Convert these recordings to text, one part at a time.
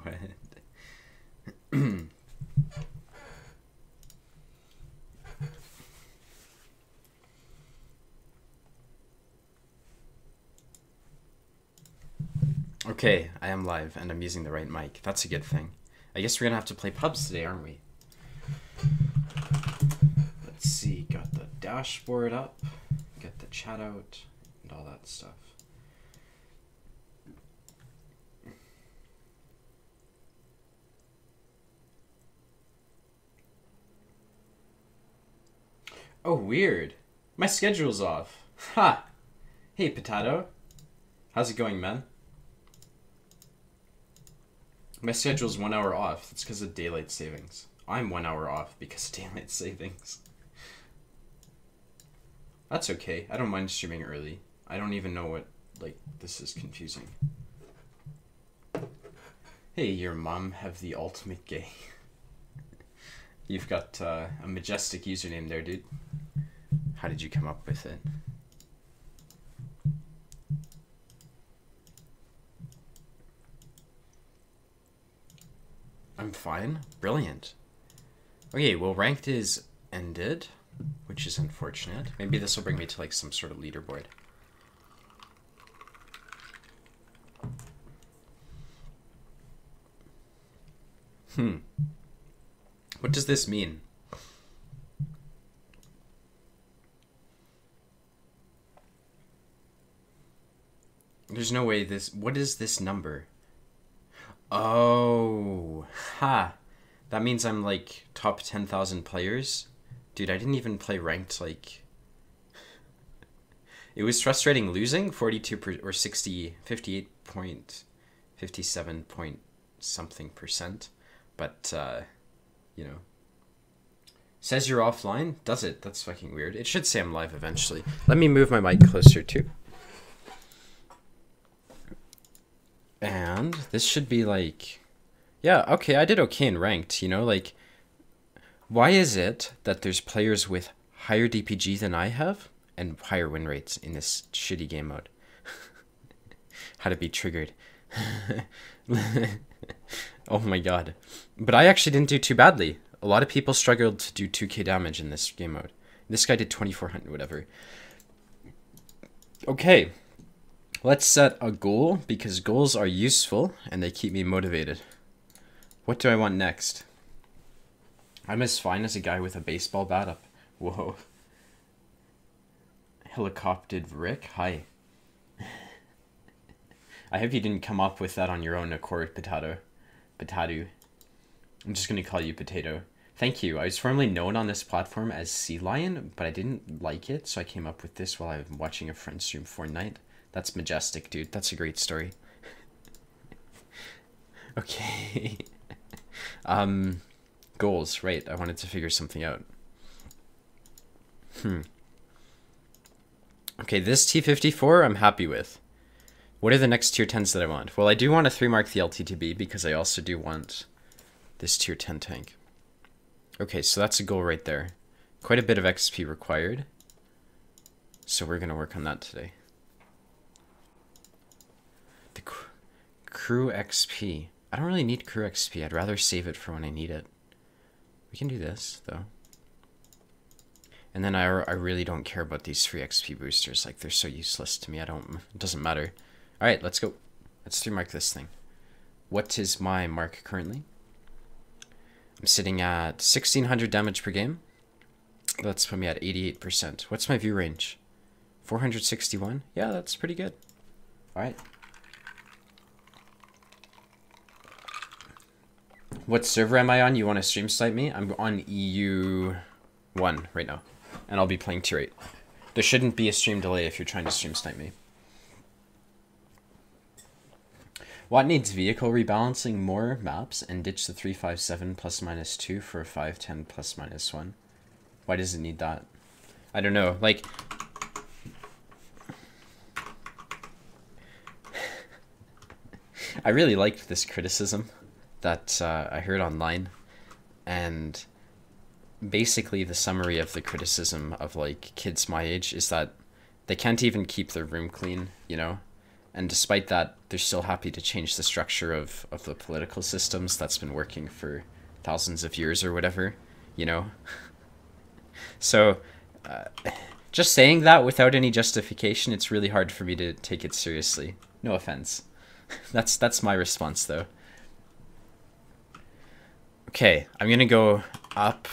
What? Okay, I am live and I'm using the right mic. That's a good thing. I guess we're gonna have to play pubs today, aren't we? Let's see, got the dashboard up, got the chat out, and all that stuff. Oh, weird. My schedule's off. Ha! Hey, Potato. How's it going, man? My schedule's 1 hour off. That's because of daylight savings. I'm 1 hour off because of daylight savings. That's okay. I don't mind streaming early. I don't even know what, like, this is confusing. Hey, your mom have the ultimate gay. You've got a majestic username there, dude. How did you come up with it? I'm fine. Brilliant. Okay, well, ranked is ended, which is unfortunate. Maybe this will bring me to, like, some sort of leaderboard. What does this mean? There's no way this... What is this number? Oh, ha. That means I'm, like, top 10,000 players. Dude, I didn't even play ranked, like... It was frustrating losing 42 or 60, 58.57 point something percent. But, you know. Says you're offline? Does it? That's fucking weird. It should say I'm live eventually. Let me move my mic closer too. And this should be like... Yeah, okay, I did okay in ranked, you know? Like, why is it that there's players with higher DPG than I have and higher win rates in this shitty game mode? How to be triggered. Oh my god. But I actually didn't do too badly. A lot of people struggled to do 2k damage in this game mode. This guy did 2400, whatever. Okay. Let's set a goal, because goals are useful and they keep me motivated. What do I want next? I'm as fine as a guy with a baseball bat up. Whoa. Helicoptered Rick? Hi. I hope you didn't come up with that on your own accord, Potato. Potato. I'm just going to call you Potato. Thank you. I was formerly known on this platform as Sea Lion, but I didn't like it, so I came up with this while I was watching a friend stream Fortnite. That's majestic, dude. That's a great story. Okay. Goals. Right. I wanted to figure something out. Okay, this T54 I'm happy with. What are the next tier 10s that I want? Well, I do want to 3-mark the LTTB because I also do want this tier 10 tank. Okay, so that's a goal right there. Quite a bit of XP required. So we're going to work on that today. The crew XP. I don't really need crew XP. I'd rather save it for when I need it. We can do this, though. And then I really don't care about these free XP boosters. Like, they're so useless to me. It doesn't matter. Alright, let's go. Let's 3-mark this thing. What is my mark currently? I'm sitting at 1600 damage per game. Let's put me at 88%. What's my view range? 461? Yeah, that's pretty good. Alright. What server am I on? You want to stream snipe me? I'm on EU1 right now. And I'll be playing tier 8. There shouldn't be a stream delay if you're trying to stream snipe me. What needs vehicle rebalancing more maps and ditch the 357 ±2 for a 510 ±1? Why does it need that? I don't know. Like, I really liked this criticism that I heard online, and basically the summary of the criticism of, like, kids my age is that they can't even keep their room clean, you know? And despite that, they're still happy to change the structure of the political systems that's been working for thousands of years or whatever, you know? So, just saying that without any justification, it's really hard for me to take it seriously. No offense. That's my response, though. Okay, I'm gonna go up.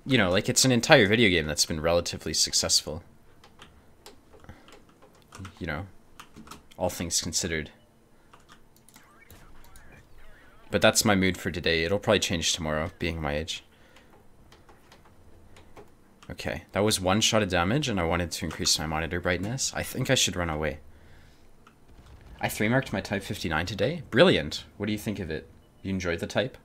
You know, like, it's an entire video game that's been relatively successful. You know, all things considered. But that's my mood for today. It'll probably change tomorrow, being my age. Okay, that was one shot of damage, and I wanted to increase my monitor brightness. I think I should run away. I 3-marked my Type 59 today. Brilliant. What do you think of it? You enjoyed the type?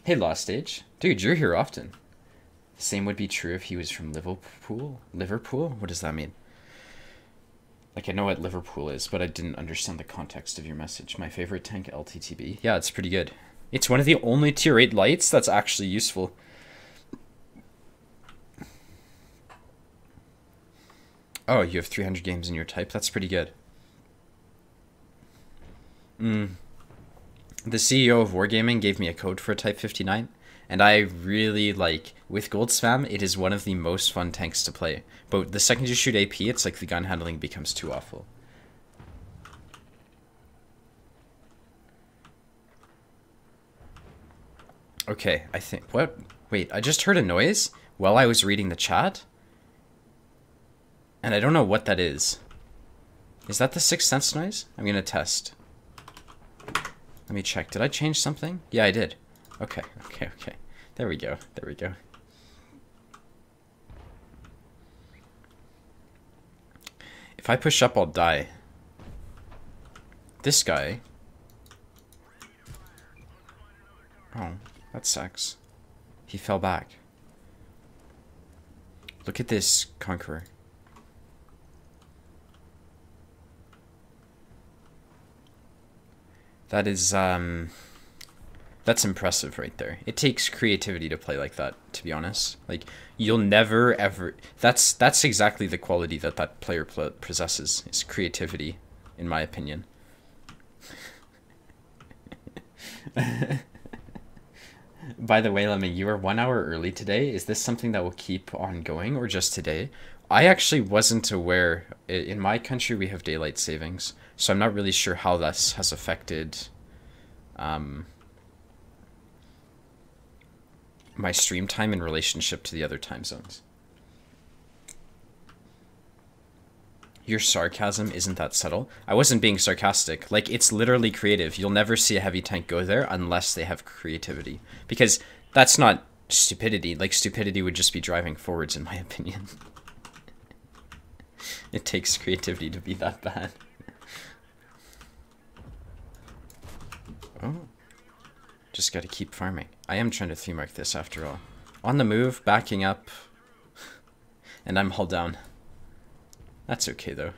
Hey, Lost Age. Dude, you're here often. Same would be true if he was from Liverpool? Liverpool? What does that mean? Like, I know what Liverpool is, but I didn't understand the context of your message. My favorite tank, LTTB. Yeah, it's pretty good. It's one of the only tier 8 lights that's actually useful. Oh, you have 300 games in your type? That's pretty good. The CEO of Wargaming gave me a code for a Type 59, and I really like, with gold spam, it is one of the most fun tanks to play. But the second you shoot AP, it's like the gun handling becomes too awful. Okay, I think, what? Wait, I just heard a noise while I was reading the chat? And I don't know what that is. Is that the Sixth Sense noise? I'm gonna test. Let me check. Did I change something? Yeah, I did. Okay. There we go. If I push up, I'll die. This guy. Oh, that sucks. He fell back. Look at this Conqueror. That is, that's impressive right there. It takes creativity to play like that, to be honest. Like, you'll never, ever... That's exactly the quality that that player possesses, is creativity, in my opinion. By the way, Lemmy, you were 1 hour early today. Is this something that will keep on going, or just today? I actually wasn't aware. In my country, we have daylight savings, so I'm not really sure how this has affected my stream time in relationship to the other time zones. Your sarcasm isn't that subtle. I wasn't being sarcastic. Like, it's literally creative. You'll never see a heavy tank go there unless they have creativity. Because that's not stupidity. Like, stupidity would just be driving forwards, in my opinion. It takes creativity to be that bad. Oh. Just gotta keep farming. I am trying to 3-mark this after all. On the move, backing up. And I'm hull down. That's okay, though.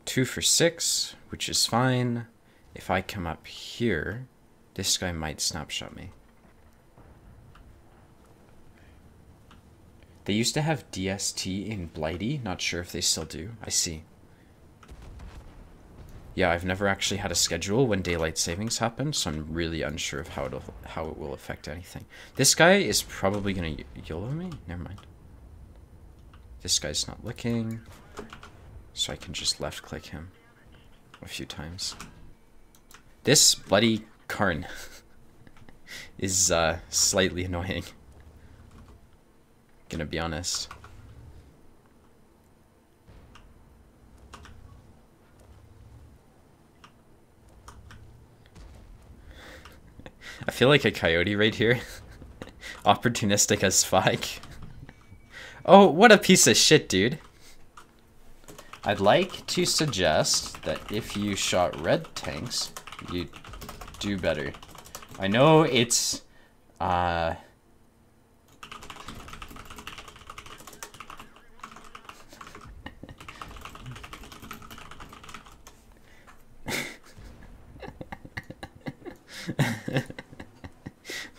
Two for 6, which is fine. If I come up here, this guy might snapshot me. They used to have DST in Blighty. Not sure if they still do. I see. Yeah, I've never actually had a schedule when daylight savings happen, so I'm really unsure of how it will affect anything. This guy is probably gonna YOLO me? Never mind. This guy's not looking, so I can just left click him a few times. This bloody Karn is slightly annoying. Gonna be honest. I feel like a coyote right here. Opportunistic as fuck. Oh, what a piece of shit, dude. I'd like to suggest that if you shot red tanks, you do better. I know it's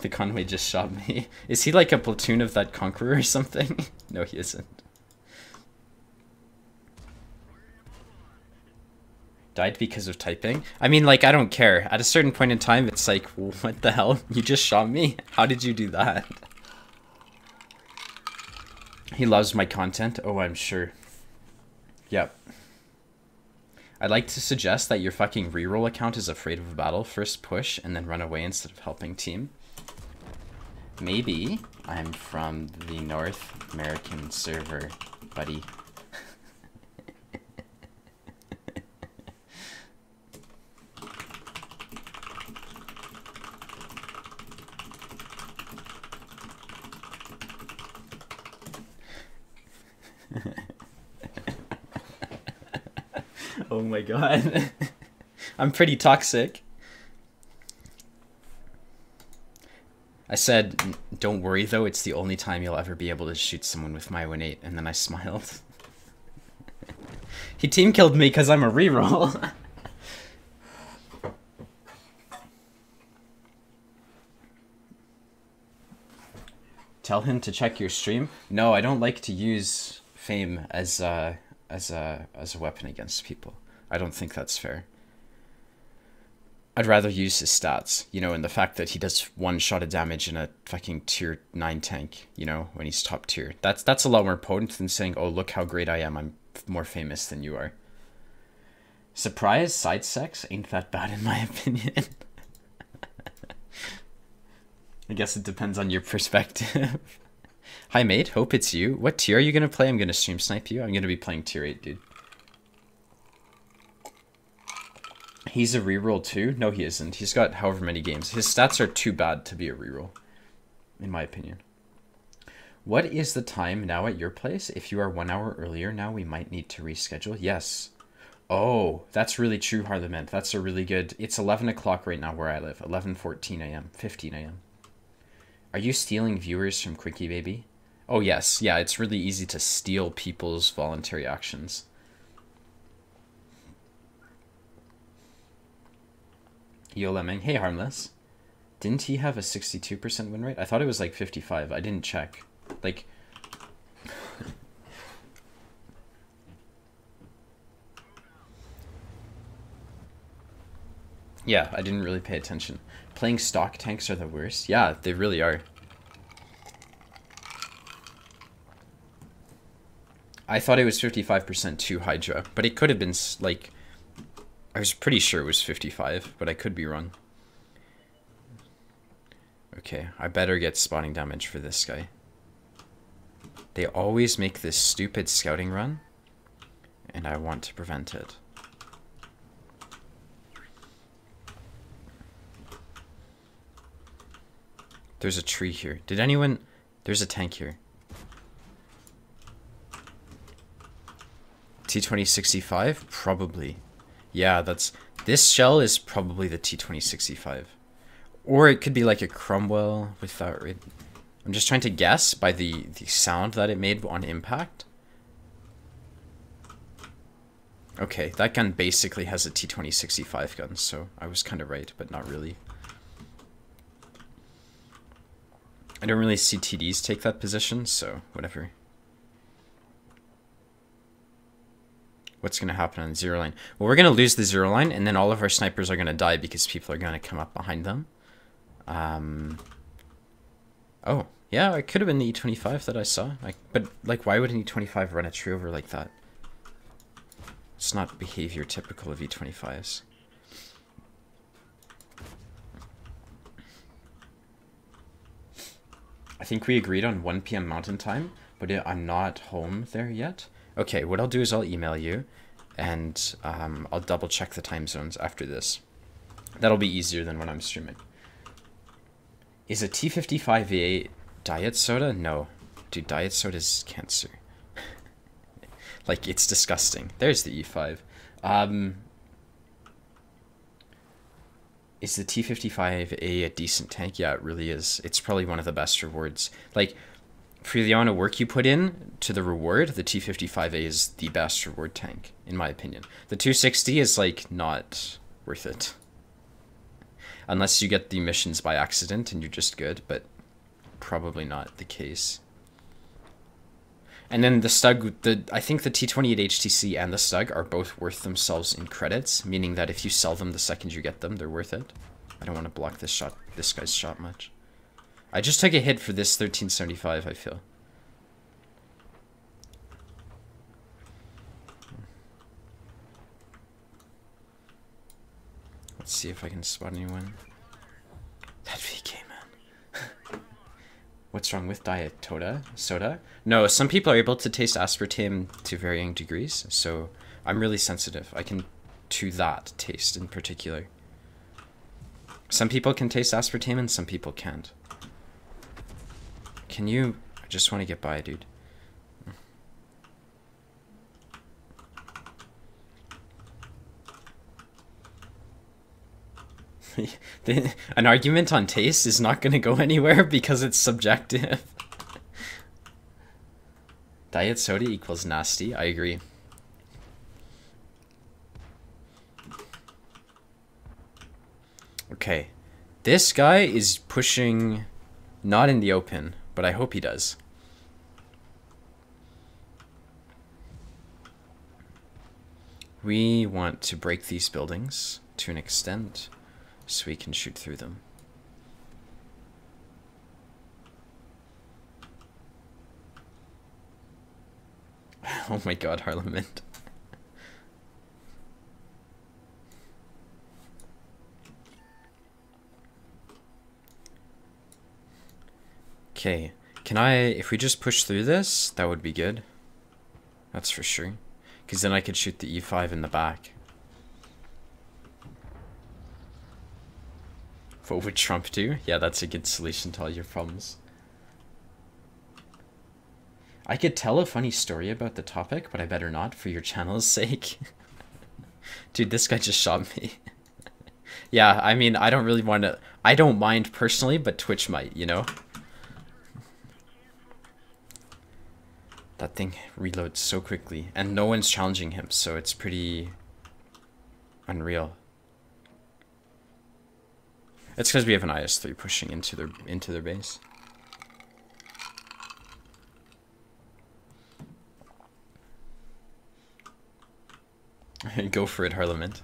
The Conway just shot me. Is he like a platoon of that Conqueror or something? No, he isn't. Died because of typing? I mean, like, I don't care. At a certain point in time, it's like, what the hell? You just shot me? How did you do that? He loves my content? Oh, I'm sure. Yep. I'd like to suggest that your fucking reroll account is afraid of a battle. First push, and then run away instead of helping team. Maybe I'm from the North American server, buddy. Oh my god. I'm pretty toxic. I said, don't worry though, it's the only time you'll ever be able to shoot someone with my Wn8, and then I smiled. He team killed me because I'm a reroll. Tell him to check your stream. No, I don't like to use fame as a weapon against people. I don't think that's fair. I'd rather use his stats, you know, and the fact that he does one shot of damage in a fucking tier 9 tank, you know, when he's top tier. That's a lot more potent than saying, oh, look how great I am, I'm more famous than you are. Surprise side sex ain't that bad in my opinion. I guess it depends on your perspective. Hi mate, hope it's you. What tier are you gonna play? I'm gonna stream snipe you. I'm gonna be playing tier 8, dude. He's a reroll too? No, he isn't. He's got however many games. His stats are too bad to be a reroll, in my opinion. What is the time now at your place? If you are 1 hour earlier now, we might need to reschedule. Yes. Oh, that's really true, Harleman. That's a really good... It's 11 o'clock right now where I live. 11:14 a.m. 15 a.m. Are you stealing viewers from Quickie Baby? Oh, yes. Yeah, it's really easy to steal people's voluntary actions. Yo, Lemming. Hey, Harmless. Didn't he have a 62% win rate? I thought it was like 55. I didn't check. Like... Yeah, I didn't really pay attention. Playing stock tanks are the worst. Yeah, they really are. I thought it was 55% to Hydra, but it could have been like... I was pretty sure it was 55, but I could be wrong. Okay, I better get spotting damage for this guy. They always make this stupid scouting run, and I want to prevent it. There's a tree here. Did anyone... There's a tank here. T2065? Probably. Yeah, that's... This shell is probably the T2065. Or it could be like a Cromwell without... I'm just trying to guess by the sound that it made on impact. Okay, that gun basically has a T2065 gun, so I was kind of right, but not really. I don't really see TDs take that position, so whatever. What's going to happen on zero line? Well, we're going to lose the zero line, and then all of our snipers are going to die because people are going to come up behind them. Oh, yeah, it could have been the E25 that I saw. But, like, why would an E25 run a tree over like that? It's not behavior typical of E25s. I think we agreed on 1 PM Mountain Time, but I'm not home there yet. Okay, what I'll do is I'll email you, and I'll double check the time zones after this. That'll be easier than when I'm streaming. Is a T55A diet soda? No. Dude, diet soda is cancer. Like, it's disgusting. There's the E5. Is the T55A a decent tank? Yeah, it really is. It's probably one of the best rewards. Like, for the amount of work you put in to the reward, the T55A is the best reward tank, in my opinion. The 260 is, like, not worth it. Unless you get the missions by accident and you're just good, but probably not the case. And then the Stug, I think the T28 HTC and the Stug are both worth themselves in credits, meaning that if you sell them the second you get them, they're worth it. I don't want to block this guy's shot much. I just took a hit for this 1375, I feel. Let's see if I can spot anyone. That VK, man. What's wrong with diet soda? No, some people are able to taste aspartame to varying degrees, so I'm really sensitive. I can to that taste in particular. Some people can taste aspartame and some people can't. Can you? I just want to get by, dude. An argument on taste is not going to go anywhere because it's subjective. Diet soda equals nasty. I agree. Okay. This guy is pushing not in the open, but I hope he does. We want to break these buildings to an extent so we can shoot through them. Oh my god, Parliament. Okay, can I, if we just push through this, that would be good. That's for sure. Because then I could shoot the E5 in the back. What would Trump do? Yeah, that's a good solution to all your problems. I could tell a funny story about the topic, but I better not for your channel's sake. Dude, this guy just shot me. Yeah, I mean, I don't really want to... I don't mind personally, but Twitch might, you know? That thing reloads so quickly, and no one's challenging him, so it's pretty unreal. It's because we have an IS-3 pushing into their base. Go for it, Parliament.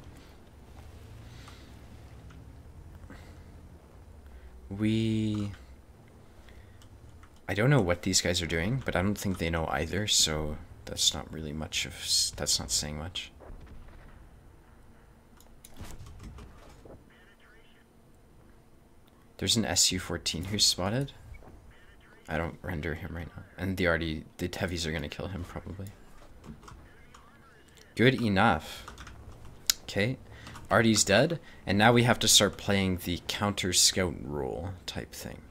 I don't know what these guys are doing, but I don't think they know either, so that's not really much of... That's not saying much. There's an SU-14 who's spotted. I don't render him right now. And the heavies are going to kill him, probably. Good enough. Okay. Artie's dead. And now we have to start playing the counter-scout role type thing.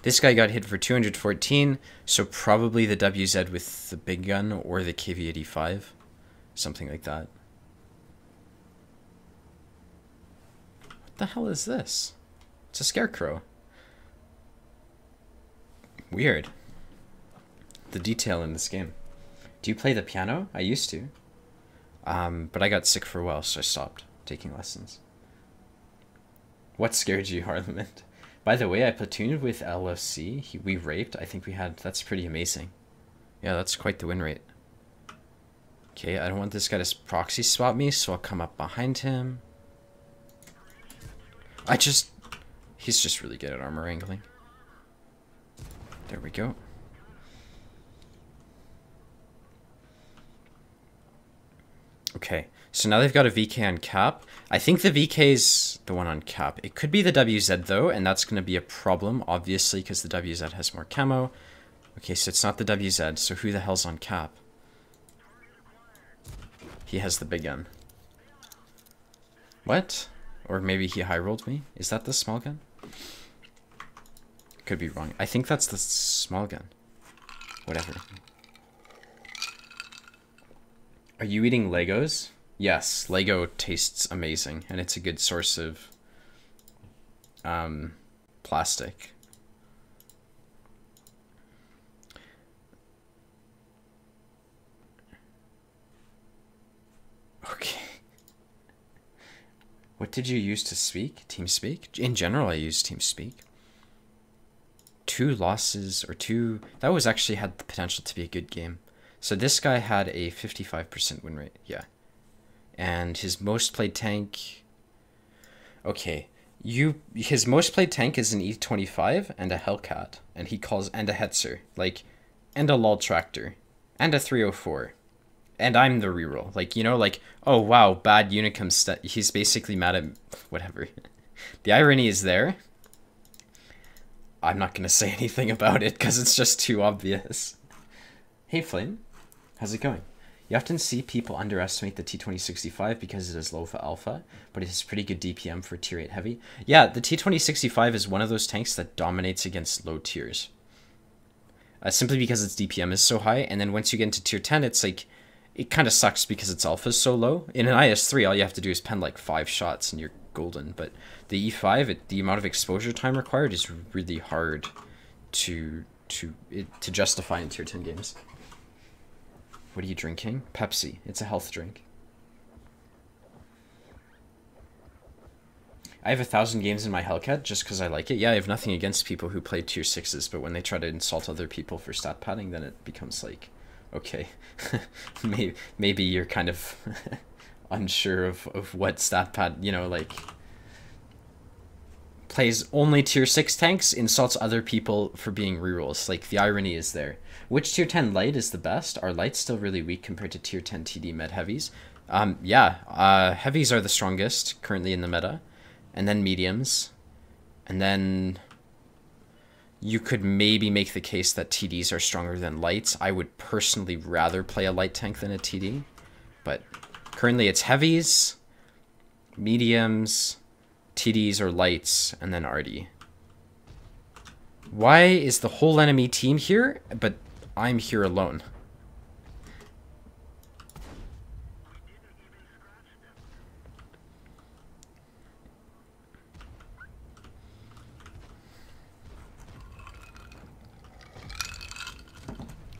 This guy got hit for 214, so probably the WZ with the big gun or the KV-85. Something like that. What the hell is this? It's a scarecrow. Weird. The detail in this game. Do you play the piano? I used to. But I got sick for a while, so I stopped taking lessons. What scared you, Parliament? By the way, I platooned with LFC. We raped. I think we had... That's pretty amazing. Yeah, that's quite the win rate. Okay, I don't want this guy to proxy swap me, so I'll come up behind him. He's just really good at armor angling. There we go. Okay, so now they've got a VK on cap. I think the VK's the one on cap. It could be the WZ though, and that's going to be a problem, obviously, because the WZ has more camo. Okay, so it's not the WZ, so who the hell's on cap? He has the big gun. What? Or maybe he high rolled me? Is that the small gun? Could be wrong. I think that's the small gun. Whatever. Are you eating Legos? Yes, Lego tastes amazing, and it's a good source of plastic. Okay. did you use to speak? TeamSpeak? In general, I use TeamSpeak. 2 losses or 2... That was actually had the potential to be a good game. So this guy had a 55% win rate. Yeah. And his most played tank... Okay. His most played tank is an E25 and a Hellcat. And he calls... And a Hetzer. Like... And a Lol Tractor. And a 304. And I'm the reroll. Like, you know, like, oh, wow, bad Unicum stat. He's basically mad at... Whatever. The irony is there. I'm not going to say anything about it because it's just too obvious. Hey, Flame. How's it going? You often see people underestimate the T2065 because it is low for alpha, but it has pretty good DPM for tier 8 heavy. Yeah, the T2065 is one of those tanks that dominates against low tiers. Simply because its DPM is so high, and then once you get into tier 10, it's like... It kind of sucks because its alpha is so low. In an IS-3, all you have to do is pen like 5 shots and you're golden. But the E5, the amount of exposure time required is really hard to justify in tier 10 games. What are you drinking? Pepsi. It's a health drink. I have 1,000 games in my Hellcat just because I like it. Yeah, I have nothing against people who play tier 6s, but when they try to insult other people for stat padding, then it becomes like... Okay, maybe you're kind of unsure of what stat pad, you know, like, plays only tier 6 tanks, insults other people for being rerolls. Like, the irony is there. Which tier 10 light is the best? Are lights still really weak compared to tier 10 TD med heavies? Yeah, heavies are the strongest currently in the meta, and then mediums, and then... You could maybe make the case that TDs are stronger than lights. I would personally rather play a light tank than a TD. But currently it's heavies, mediums, TDs or lights, and then RD. Why is the whole enemy team here, but I'm here alone?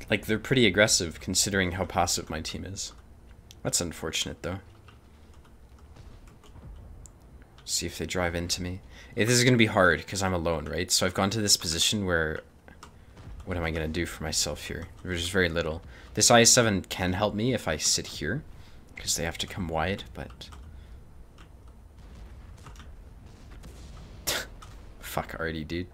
Like, they're pretty aggressive, considering how passive my team is. That's unfortunate, though. See if they drive into me. This is going to be hard, because I'm alone, right? So I've gone to this position where... What am I going to do for myself here? There's just very little. This IS-7 can help me if I sit here, because they have to come wide, but... Fuck Artie, dude.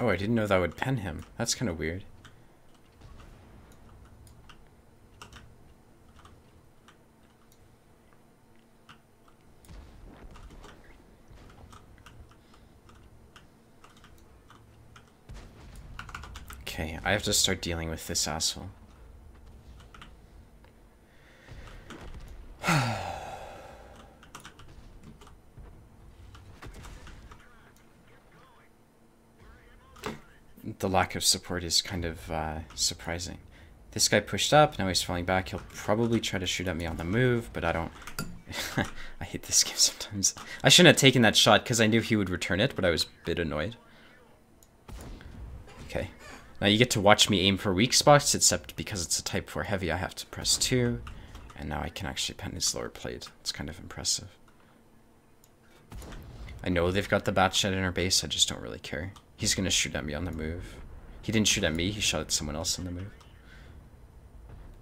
Oh, I didn't know that would pen him. That's kind of weird. Okay, I have to start dealing with this asshole. The lack of support is kind of surprising. This guy pushed up, now he's falling back. He'll probably try to shoot at me on the move, but I don't... I hate this game sometimes. I shouldn't have taken that shot because I knew he would return it, but I was a bit annoyed. Okay. Now you get to watch me aim for weak spots, except because it's a Type 4 heavy, I have to press 2. And now I can actually pen his lower plate. It's kind of impressive. I know they've got the Batshot in our base, I just don't really care. He's going to shoot at me on the move. He didn't shoot at me, he shot at someone else on the move.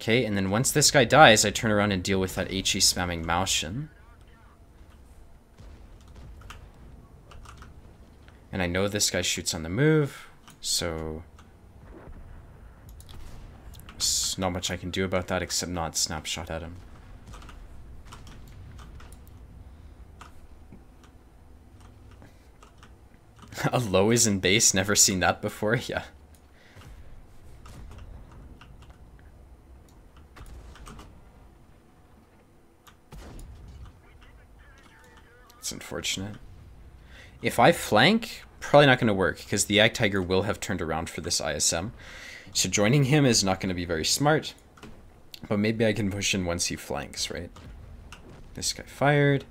Okay, and then once this guy dies, I turn around and deal with that HE spamming Maoshin. And I know this guy shoots on the move, so... There's not much I can do about that except not snapshot at him. A low is in base, never seen that before, yeah. It's unfortunate. If I flank, probably not going to work because the Ag Tiger will have turned around for this ISM. So joining him is not going to be very smart. But maybe I can push in once he flanks, right? This guy fired.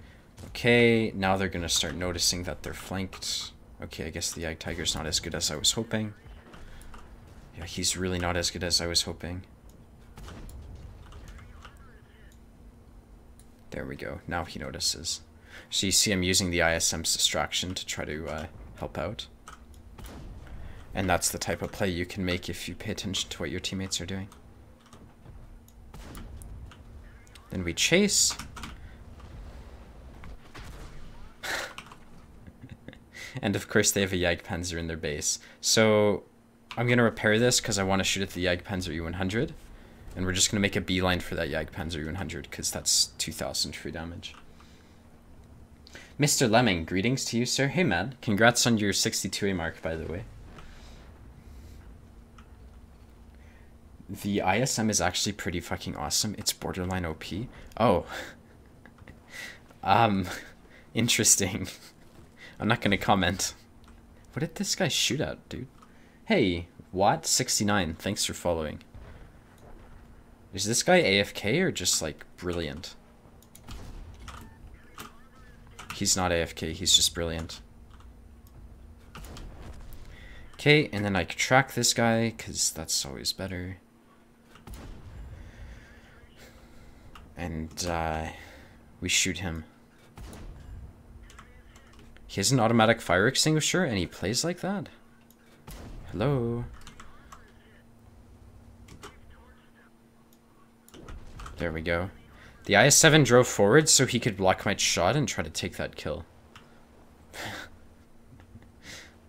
Okay, now they're going to start noticing that they're flanked. Okay, I guess the Ag Tiger's not as good as I was hoping. Yeah, he's really not as good as I was hoping. There we go. Now he notices. So you see I'm using the ISM's distraction to try to help out. And that's the type of play you can make if you pay attention to what your teammates are doing. Then we chase. And of course they have a Jagdpanzer in their base. So I'm going to repair this because I want to shoot at the Jagdpanzer U100. And we're just going to make a beeline for that Jagdpanzer U100 because that's 2,000 free damage. Mr. Lemming, greetings to you, sir. Hey, man. Congrats on your 62A mark, by the way. The ISM is actually pretty fucking awesome. It's borderline OP. Oh. Interesting. I'm not going to comment. What did this guy shoot at, dude? Hey, Wn8 thanks for following. Is this guy AFK or just, like, brilliant? He's not AFK, he's just brilliant. Okay, and then I can track this guy, because that's always better. And, we shoot him. He has an automatic fire extinguisher, and he plays like that? Hello? There we go. The IS-7 drove forward so he could block my shot and try to take that kill.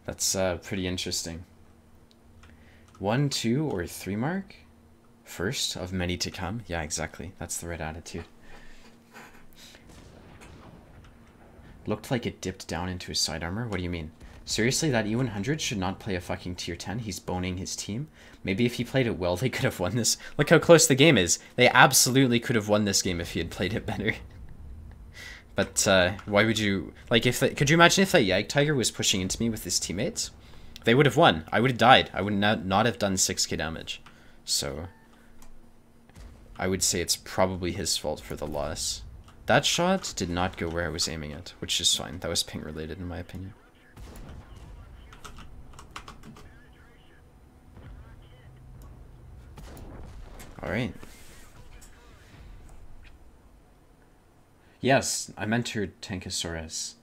That's pretty interesting. 1, 2, or 3 mark? First of many to come? Yeah, exactly. That's the right attitude. Looked like it dipped down into his side armor? What do you mean? Seriously, that E100 should not play a fucking tier 10. He's boning his team. Maybe if he played it well, they could have won this. Look how close the game is. They absolutely could have won this game if he had played it better. But why would you... Like, if could you imagine if that Jagd Tiger was pushing into me with his teammates? They would have won. I would have died. I would not have done 6k damage. So, I would say it's probably his fault for the loss. That shot did not go where I was aiming at, which is fine. That was ping related in my opinion. Alright. Yes, I mentored Tankosaurus,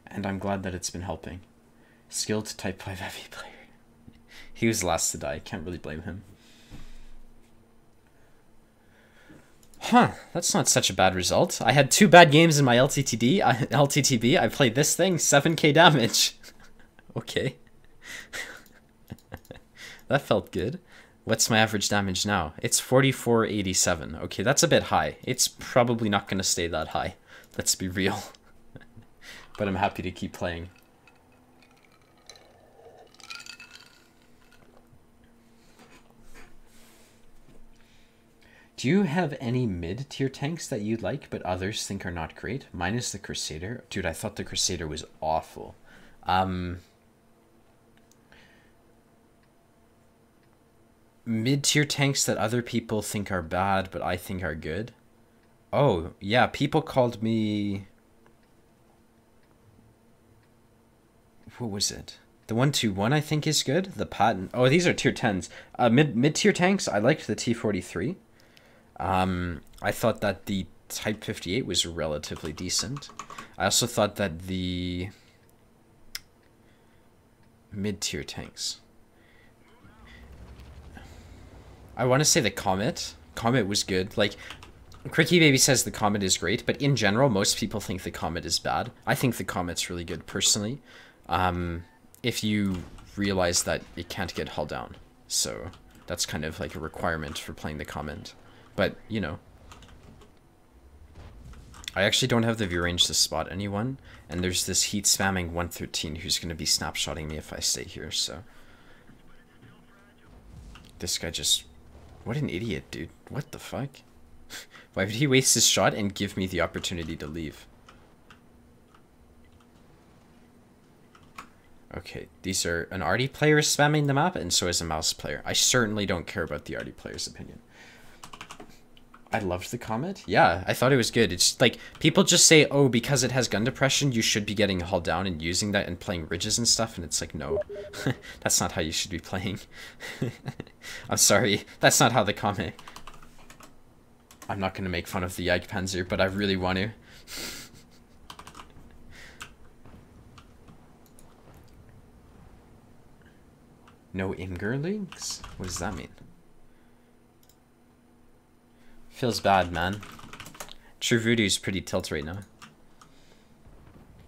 and I'm glad that it's been helping. Skilled type 5 heavy player. He was last to die, can't really blame him. Huh, that's not such a bad result. I had 2 bad games in my LTTB. I played this thing, 7k damage. Okay. That felt good. What's my average damage now? It's 4487. Okay, that's a bit high. It's probably not going to stay that high. Let's be real. But I'm happy to keep playing. Do you have any mid-tier tanks that you like but others think are not great? Mine is the Crusader. Dude, I thought the Crusader was awful. Mid-tier tanks that other people think are bad but I think are good. Oh, yeah, people called me... What was it? The 121 I think is good. The Patton... Oh, these are tier 10s. Mid-tier tanks, I liked the T-43. I thought that the Type 58 was relatively decent. I also thought that the mid-tier tanks... I want to say the Comet. Comet was good. Like, Cricky Baby says the Comet is great, but in general, most people think the Comet is bad. I think the Comet's really good, personally. If you realize that it can't get hull down. So, that's kind of like a requirement for playing the Comet. But, you know. I actually don't have the view range to spot anyone, and there's this heat spamming 113 who's going to be snapshotting me if I stay here, so. This guy just... What an idiot, dude. What the fuck? Why would he waste his shot and give me the opportunity to leave? Okay, these are an arty player spamming the map, and so is a mouse player. I certainly don't care about the arty player's opinion. I loved the comment. Yeah, I thought it was good. It's like people just say, oh, because it has gun depression, you should be getting hull down and using that and playing ridges and stuff. And it's like, no, that's not how you should be playing. I'm sorry. That's not how the comment. I'm not going to make fun of the Jagdpanzer, but I really want to. No Imgur links? What does that mean? Feels bad, man. True Voodoo's pretty tilt right now.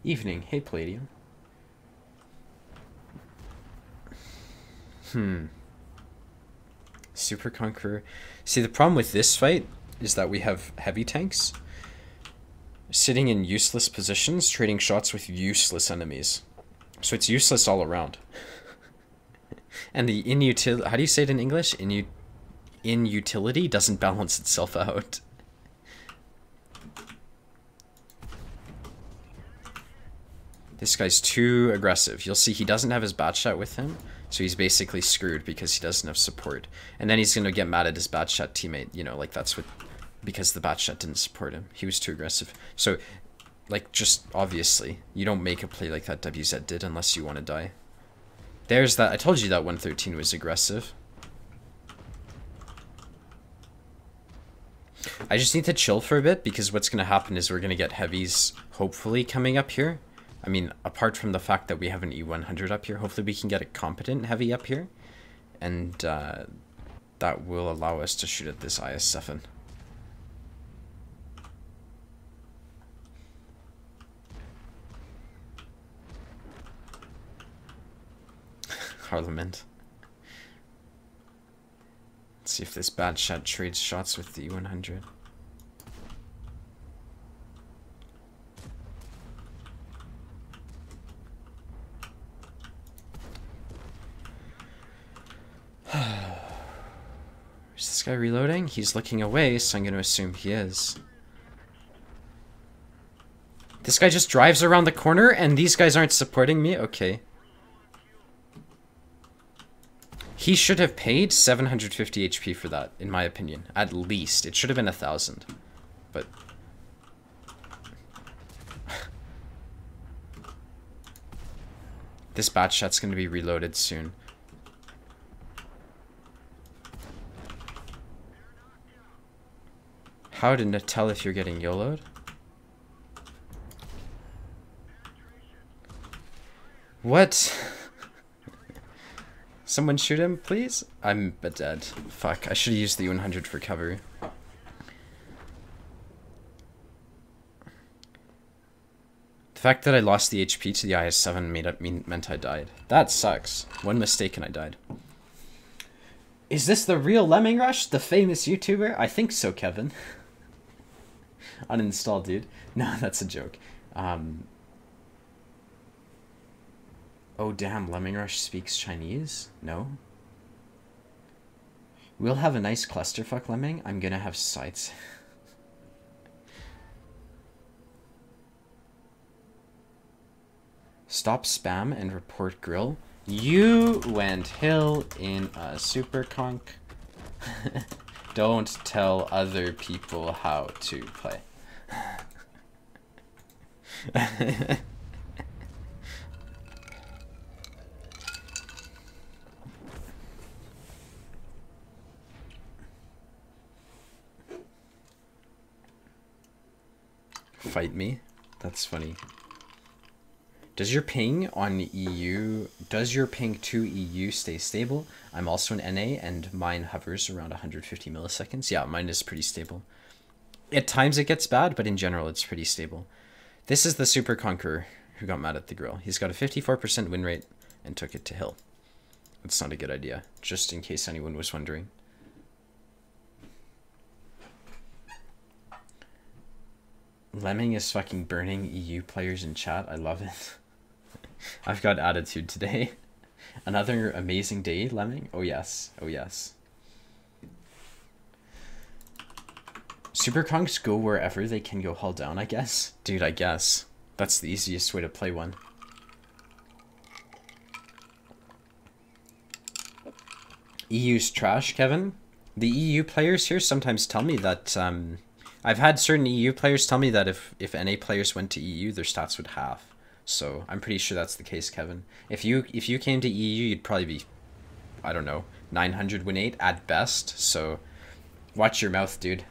Evening. Hey, Palladium. Super Conqueror. See, the problem with this fight is that we have heavy tanks sitting in useless positions, trading shots with useless enemies. So it's useless all around. And the inutility, how do you say it in English? Inutility doesn't balance itself out. This guy's too aggressive. You'll see he doesn't have his bat shot with him, so he's basically screwed because he doesn't have support. And then he's going to get mad at his bat shot teammate, you know, like that's what, because the bat shot didn't support him. He was too aggressive. So, like, just obviously, you don't make a play like that WZ did unless you want to die. There's that. I told you that 113 was aggressive. I just need to chill for a bit because what's going to happen is we're going to get heavies hopefully coming up here. I mean, apart from the fact that we have an E100 up here, hopefully we can get a competent heavy up here. And that will allow us to shoot at this IS-7. Parliament. Let's see if this bad shot trades shots with the E100. Is this guy reloading? He's looking away, so I'm going to assume he is. This guy just drives around the corner and these guys aren't supporting me? Okay. He should have paid 750 HP for that, in my opinion. At least. It should have been 1,000. But... this bat shot's going to be reloaded soon. How to tell if you're getting YOLO'd? What? Someone shoot him, please? I'm dead. Fuck, I should have used the Wn8 for cover. The fact that I lost the HP to the IS-7 meant I died. That sucks. One mistake and I died. Is this the real Lemming Rush? The famous YouTuber? I think so, Kevin. Uninstall, dude. No, that's a joke. Oh, damn, Lemming Rush speaks Chinese? No? We'll have a nice clusterfuck, Lemming. I'm gonna have sights. Stop spam and report grill. You went hill in a super conk. Don't tell other people how to play. Fight me? That's funny. Does your ping on EU, does your ping to EU stay stable? I'm also an NA and mine hovers around 150 milliseconds. Yeah, mine is pretty stable. At times it gets bad, but in general it's pretty stable. This is the Super Conqueror who got mad at the grill. He's got a 54% win rate and took it to hill. That's not a good idea, just in case anyone was wondering. Lemming is fucking burning EU players in chat. I love it. I've got attitude today. Another amazing day, Lemming? Oh yes. Oh yes. Super Conks go wherever they can go hull down, I guess. Dude, I guess. That's the easiest way to play one. EU's trash, Kevin. The EU players here sometimes tell me that I've had certain EU players tell me that if NA players went to EU, their stats would halve. So I'm pretty sure that's the case, Kevin. If you came to EU, you'd probably be, I don't know, 900 Wn8 at best. So watch your mouth, dude.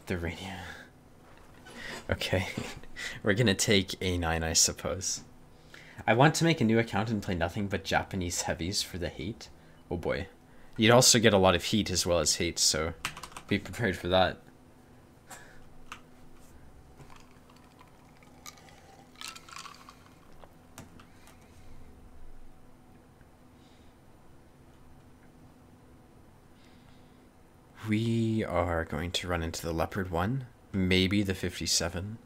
The radio. Okay, we're gonna take A9, I suppose. I want to make a new account and play nothing but Japanese heavies for the hate. Oh boy. You'd also get a lot of heat as well as hate, so be prepared for that. We are going to run into the Leopard 1, maybe the 57.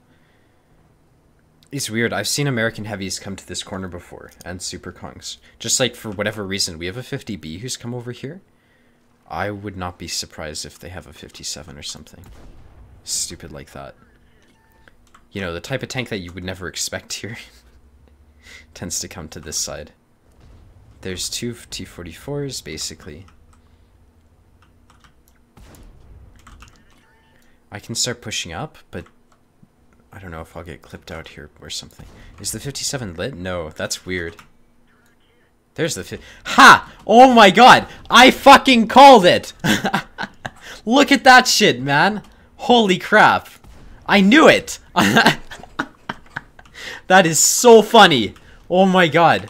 It's weird, I've seen American heavies come to this corner before, and Super Kongs. Just like for whatever reason, we have a 50B who's come over here. I would not be surprised if they have a 57 or something. Stupid like that. You know, the type of tank that you would never expect here tends to come to this side. There's two T-44s, basically. I can start pushing up, but I don't know if I'll get clipped out here or something. Is the 57 lit? No, that's weird. There's the Ha! Oh my god! I fucking called it! Look at that shit, man! Holy crap! I knew it! That is so funny! Oh my god!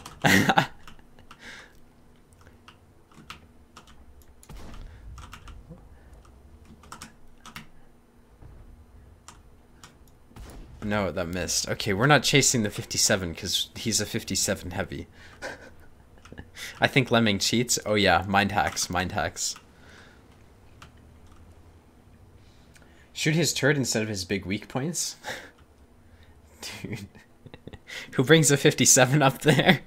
No, that missed. Okay, we're not chasing the 57 because he's a 57 heavy. I think Lemming cheats. Oh yeah, mind hacks, mind hacks. Shoot his turret instead of his big weak points? Dude. Who brings a 57 up there?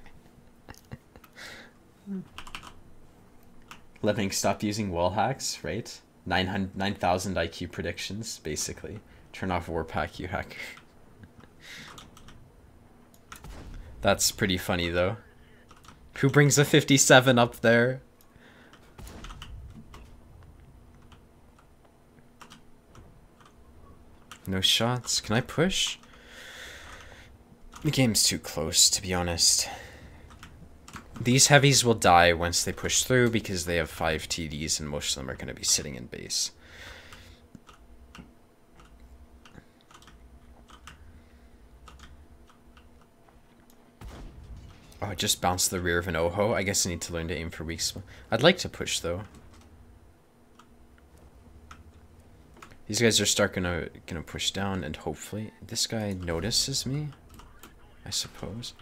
Lemming, stop using wall hacks, right? 9,000 IQ predictions, basically. Turn off Warpack, you hacker. That's pretty funny, though. Who brings a 57 up there? No shots. Can I push? The game's too close, to be honest. These heavies will die once they push through because they have 5 TDs and most of them are going to be sitting in base. Oh, I just bounced the rear of an Oho. I guess I need to learn to aim for weak spot. I'd like to push, though. These guys are gonna push down, and hopefully this guy notices me, I suppose.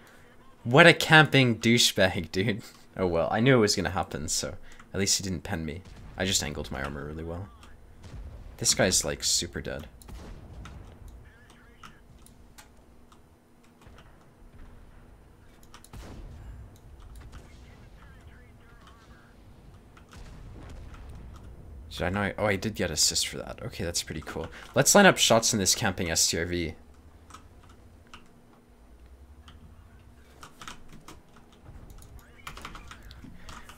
What a camping douchebag, dude. Oh well, I knew it was gonna happen, so at least he didn't pen me. I just angled my armor really well. This guy's like super dead. Did I know? Oh, I did get assist for that. Okay, that's pretty cool. Let's line up shots in this camping STRV.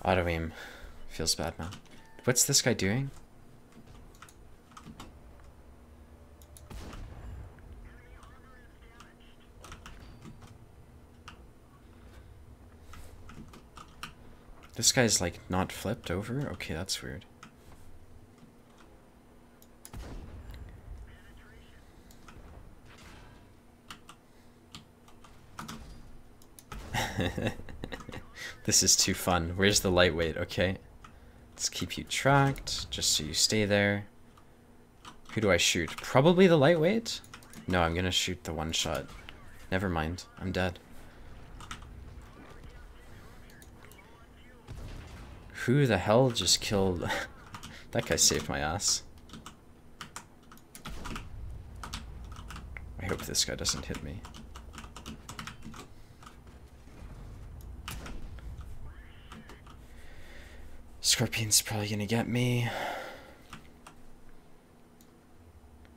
Auto aim. Feels bad, man. What's this guy doing? This guy's like not flipped over? Okay, that's weird. This is too fun. Where's the lightweight? Okay. Let's keep you tracked, just so you stay there. Who do I shoot? Probably the lightweight? No, I'm gonna shoot the one shot. Never mind. I'm dead. Who the hell just killed... That guy saved my ass. I hope this guy doesn't hit me. Scorpion's probably gonna get me.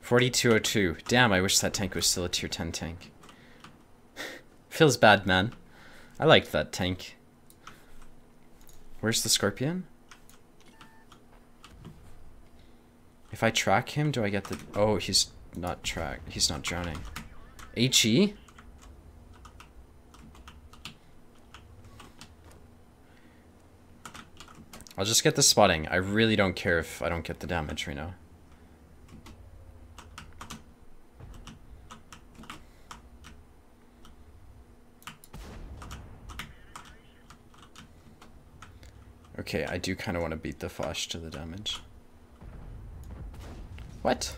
4202. Damn, I wish that tank was still a tier 10 tank. Feels bad, man. I liked that tank. Where's the Scorpion? If I track him, do I get the... Oh, he's not tracked. He's not drowning. HE? I'll just get the spotting. I really don't care if I don't get the damage right now. Okay, I do kind of want to beat the Fosh to the damage. What?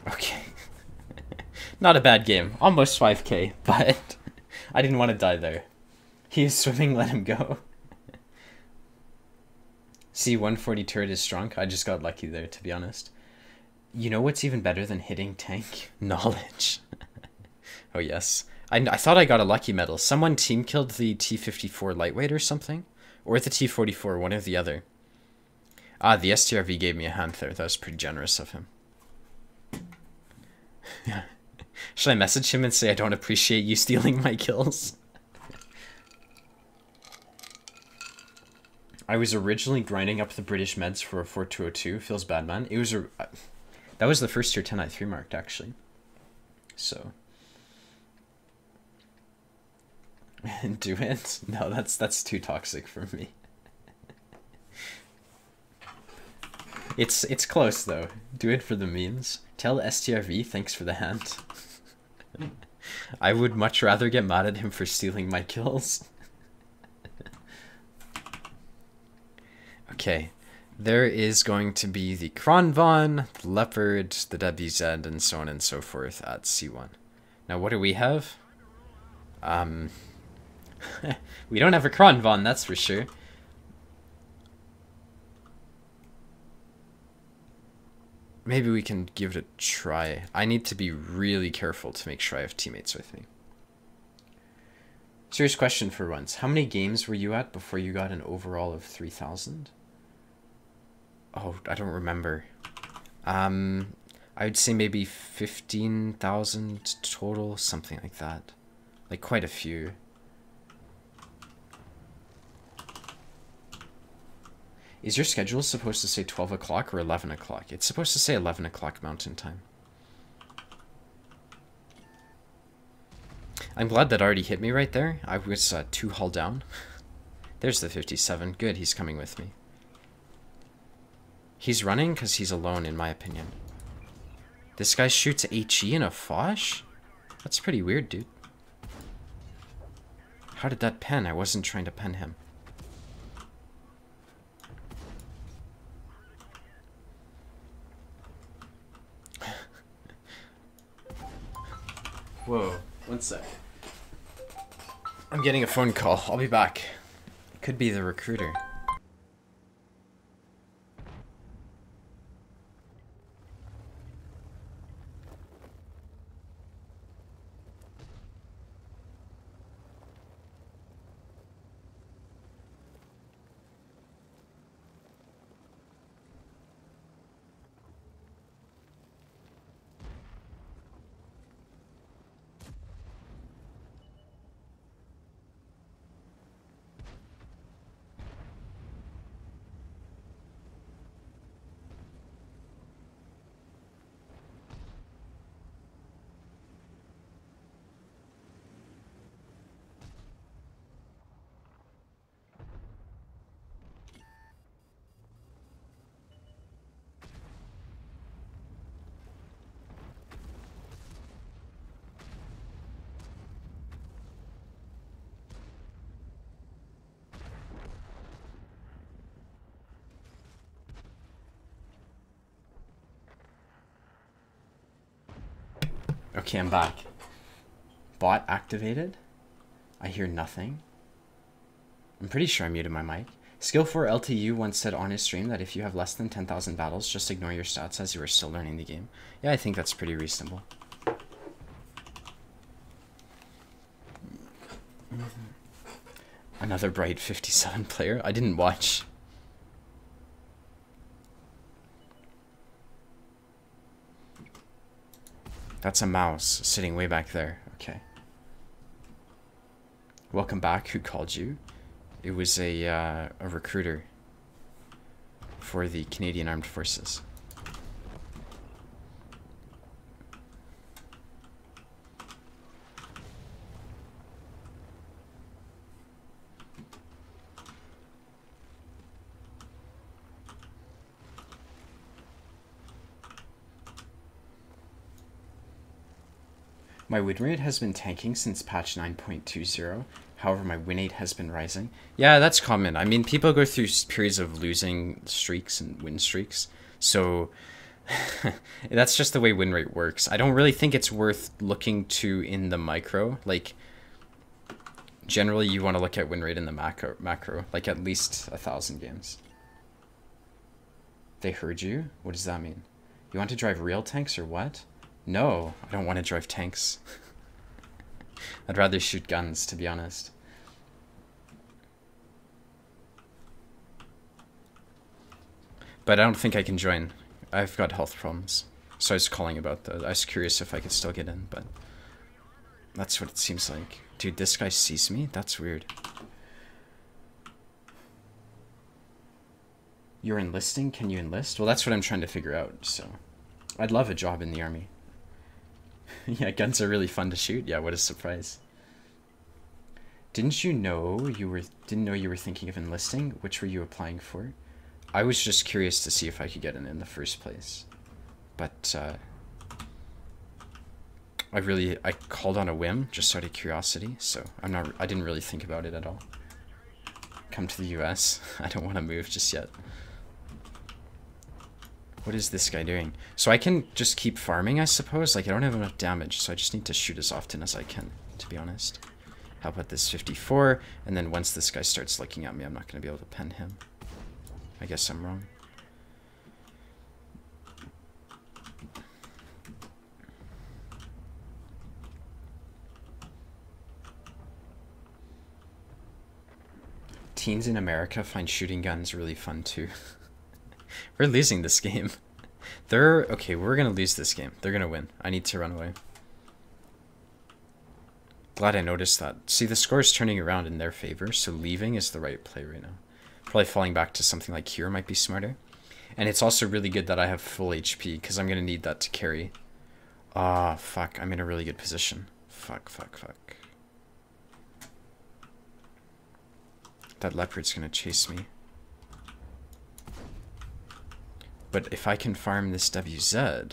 Okay. Not a bad game. Almost 5k, but I didn't want to die there. He was swimming, let him go. See, 140 turret is strong. I just got lucky there, to be honest. You know what's even better than hitting tank? Knowledge. Oh, yes. I thought I got a lucky medal. Someone team killed the T-54 lightweight or something? Or the T-44, one or the other. Ah, the STRV gave me a hand there. That was pretty generous of him. Should I message him and say I don't appreciate you stealing my kills? I was originally grinding up the British meds for a 4202. Feels bad, man. It was that was the first tier 10 I 3 marked, actually. So... Do it? No, that's too toxic for me. It's close though. Do it for the memes. Tell STRV thanks for the hand. I would much rather get mad at him for stealing my kills. Okay. There is going to be the Kronvon, the Leopard, the WZ, and so on and so forth at C1. Now what do we have? We don't have a Kronvon, that's for sure. Maybe we can give it a try. I need to be really careful to make sure I have teammates with me. Serious question for once. How many games were you at before you got an overall of 3,000? Oh, I don't remember. I would say maybe 15,000 total, something like that. Like quite a few. Is your schedule supposed to say 12 o'clock or 11 o'clock? It's supposed to say 11 o'clock Mountain Time. I'm glad that already hit me right there. I was 2 hull down. There's the 57. Good, he's coming with me. He's running because he's alone, in my opinion. This guy shoots HE in a Fosh? That's pretty weird, dude. How did that pen? I wasn't trying to pen him. Whoa, one sec. I'm getting a phone call. I'll be back. Could be the recruiter. Okay, I'm back. Bot activated. I hear nothing. I'm pretty sure I muted my mic. Skill 4 LTU once said on his stream that if you have less than 10,000 battles, just ignore your stats as you are still learning the game. Yeah, I think that's pretty reasonable. Another bright 57 player. I didn't watch. That's a mouse sitting way back there. Okay. Welcome back. Who called you? It was a recruiter for the Canadian Armed Forces. My win rate has been tanking since patch 9.20. However, my win rate has been rising. Yeah, that's common. I mean, people go through periods of losing streaks and win streaks. So that's just the way win rate works. I don't really think it's worth looking to in the micro. Like, generally, you want to look at win rate in the macro, like at least 1,000 games. They heard you? What does that mean? You want to drive real tanks or what? No, I don't want to drive tanks. I'd rather shoot guns, to be honest. But I don't think I can join. I've got health problems. So I was calling about that. I was curious if I could still get in, but that's what it seems like. Dude, this guy sees me? That's weird. You're enlisting? Can you enlist? Well, that's what I'm trying to figure out, so. I'd love a job in the army. Yeah, guns are really fun to shoot. Yeah, what a surprise. Didn't know you were thinking of enlisting? Which were you applying for? I was just curious to see if I could get in the first place. But I called on a whim, just out of curiosity, so I didn't really think about it at all. Come to the US. I don't want to move just yet. What is this guy doing? So I can just keep farming, I suppose. Like, I don't have enough damage, so I just need to shoot as often as I can, to be honest. How about this 54? And then once this guy starts looking at me, I'm not going to be able to pen him. I guess I'm wrong. Teens in America find shooting guns really fun, too. We're losing this game. Okay, we're gonna lose this game. They're gonna win. I need to run away. Glad I noticed that. See, the score is turning around in their favor, so leaving is the right play right now. Probably falling back to something like here might be smarter. And it's also really good that I have full HP, because I'm gonna need that to carry. Ah, fuck. I'm in a really good position. Fuck. That leopard's gonna chase me. But if I can farm this WZ,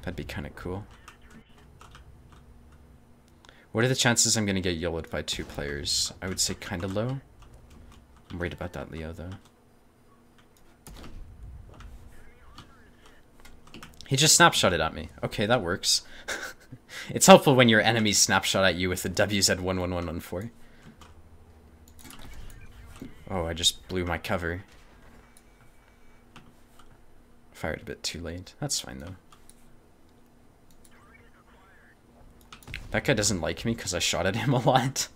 that'd be kind of cool. What are the chances I'm going to get yellowed by 2 players? I would say kind of low. I'm worried about that Leo, though. He just snapshotted at me. Okay, that works. It's helpful when your enemies snapshot at you with the WZ11114. Oh, I just blew my cover. Fired a bit too late. That's fine, though. That guy doesn't like me because I shot at him a lot.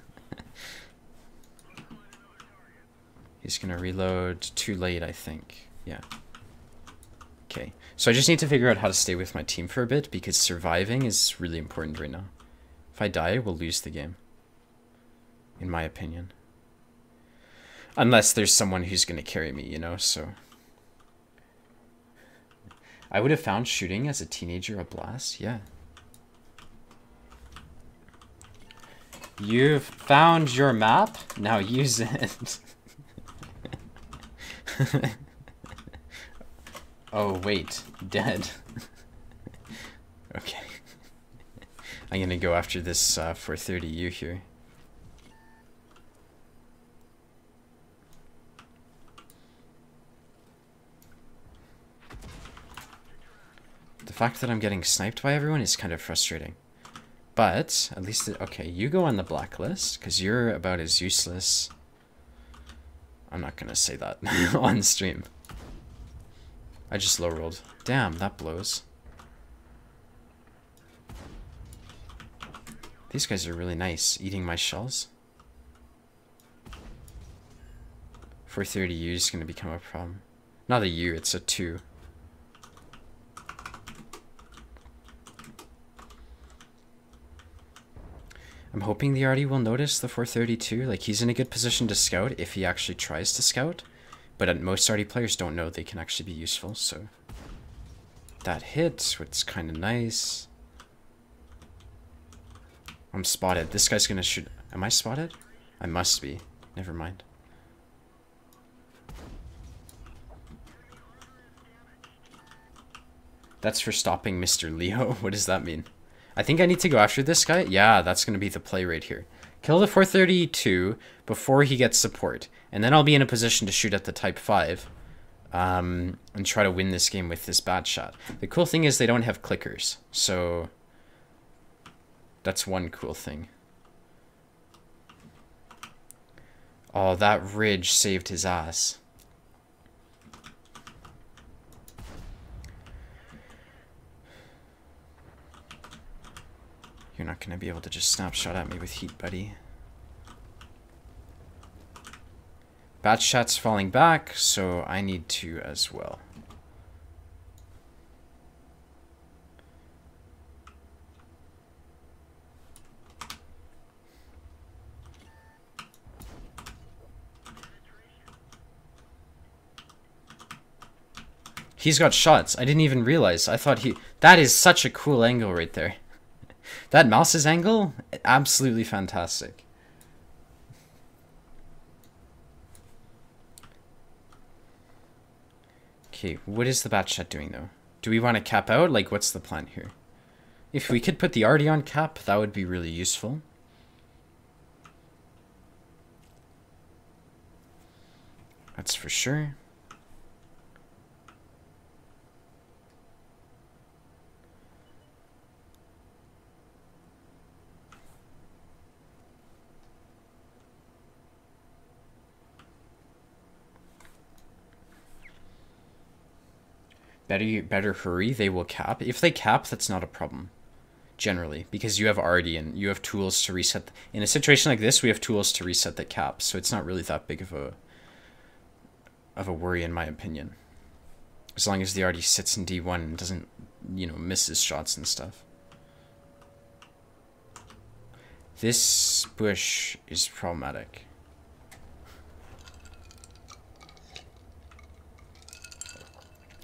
He's gonna reload too late, I think. Yeah. Okay. So I just need to figure out how to stay with my team for a bit because surviving is really important right now. If I die, we'll lose the game. In my opinion. Unless there's someone who's gonna carry me, you know, so... I would have found shooting as a teenager a blast, yeah. You've found your map? Now use it. Oh, wait. Dead. Okay. I'm gonna go after this 430U here. The fact that I'm getting sniped by everyone is kind of frustrating. But, at least, okay, you go on the blacklist, because you're about as useless. I'm not gonna say that on stream. I just low rolled. Damn, that blows. These guys are really nice, eating my shells. 430U is going to become a problem. Not a U, it's a 2. I'm hoping the arty will notice the 432. Like, he's in a good position to scout if he actually tries to scout. But most arty players don't know they can actually be useful, so... That hit, which is kind of nice. I'm spotted. This guy's gonna shoot... Am I spotted? I must be. Never mind. That's for stopping Mr. Leo. What does that mean? I think I need to go after this guy. Yeah, that's going to be the play right here. Kill the 432 before he gets support. And then I'll be in a position to shoot at the Type 5. And try to win this game with this bad shot. The cool thing is they don't have clickers. So that's one cool thing. Oh, that ridge saved his ass. You're not going to be able to just snapshot at me with heat, buddy. Bat shot's falling back, so I need to as well. He's got shots. I didn't even realize. I thought he... That is such a cool angle right there. That mouse's angle, absolutely fantastic. Okay, what is the bat shot doing though? Do we want to cap out? Like, what's the plan here? If we could put the arty on cap, that would be really useful. That's for sure. Better hurry, they will cap. If they cap, that's not a problem, generally, because you have arty and you have tools to reset. In a situation like this, we have tools to reset the cap, so it's not really that big of a worry, in my opinion. As long as the arty sits in D1 and doesn't, you know, miss his shots and stuff. This bush is problematic.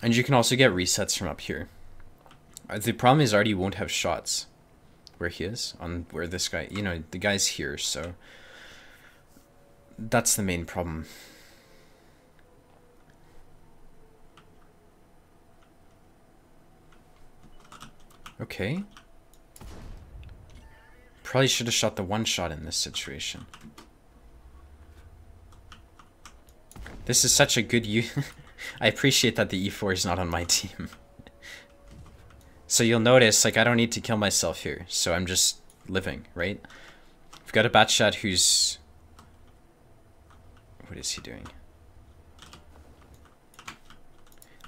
And you can also get resets from up here. The problem is arty won't have shots where he is, on where this guy, you know, the guy's here, so that's the main problem. Okay. Probably should have shot the one shot in this situation. This is such a good use. I appreciate that the E4 is not on my team. So you'll notice, like, I don't need to kill myself here, so I'm just living, right? We've got a bat shot who's... What is he doing?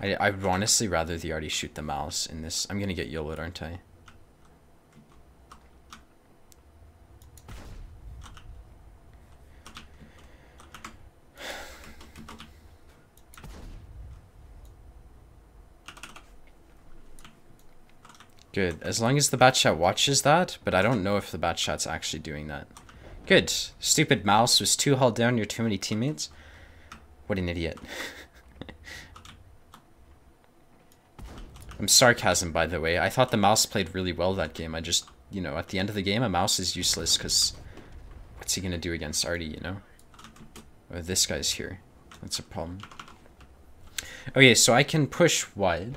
I would honestly rather the arty shoot the mouse in this. I'm gonna get YOLO'd, aren't I? Good. As long as the bat shot watches that, but I don't know if the bat shot's actually doing that. Good. Stupid mouse was too hull down, you're too many teammates. What an idiot. I'm sarcasm, by the way. I thought the mouse played really well that game. I just, you know, at the end of the game, a mouse is useless because what's he going to do against arty, you know? Or this guy's here. That's a problem. Okay, so I can push wide.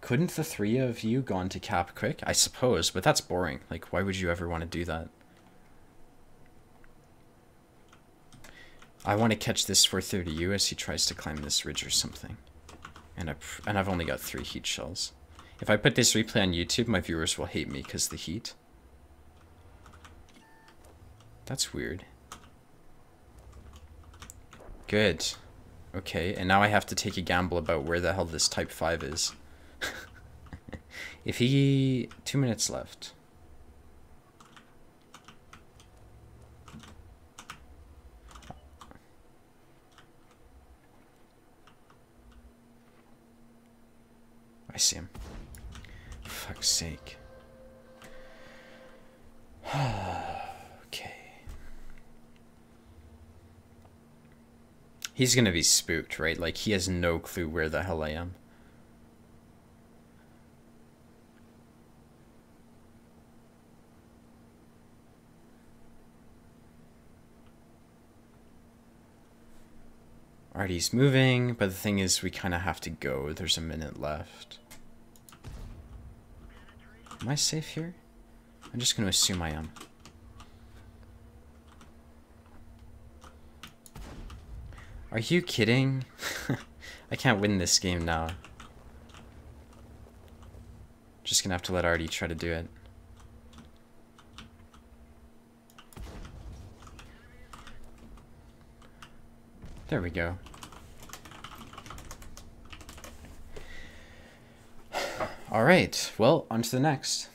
Couldn't the three of you gone to cap quick? I suppose, but that's boring. Like, why would you ever want to do that? I want to catch this 430U as he tries to climb this ridge or something. And I've only got 3 heat shells. If I put this replay on YouTube, my viewers will hate me because the heat. That's weird. Good. Okay, and now I have to take a gamble about where the hell this Type 5 is. If he... 2 minutes left. I see him. Fuck's sake. Okay. He's gonna be spooked, right? Like, he has no clue where the hell I am. Artie's moving, but the thing is, we kind of have to go. There's a minute left. Am I safe here? I'm just going to assume I am. Are you kidding? I can't win this game now. Just going to have to let Artie try to do it. There we go. All right, well, on to the next.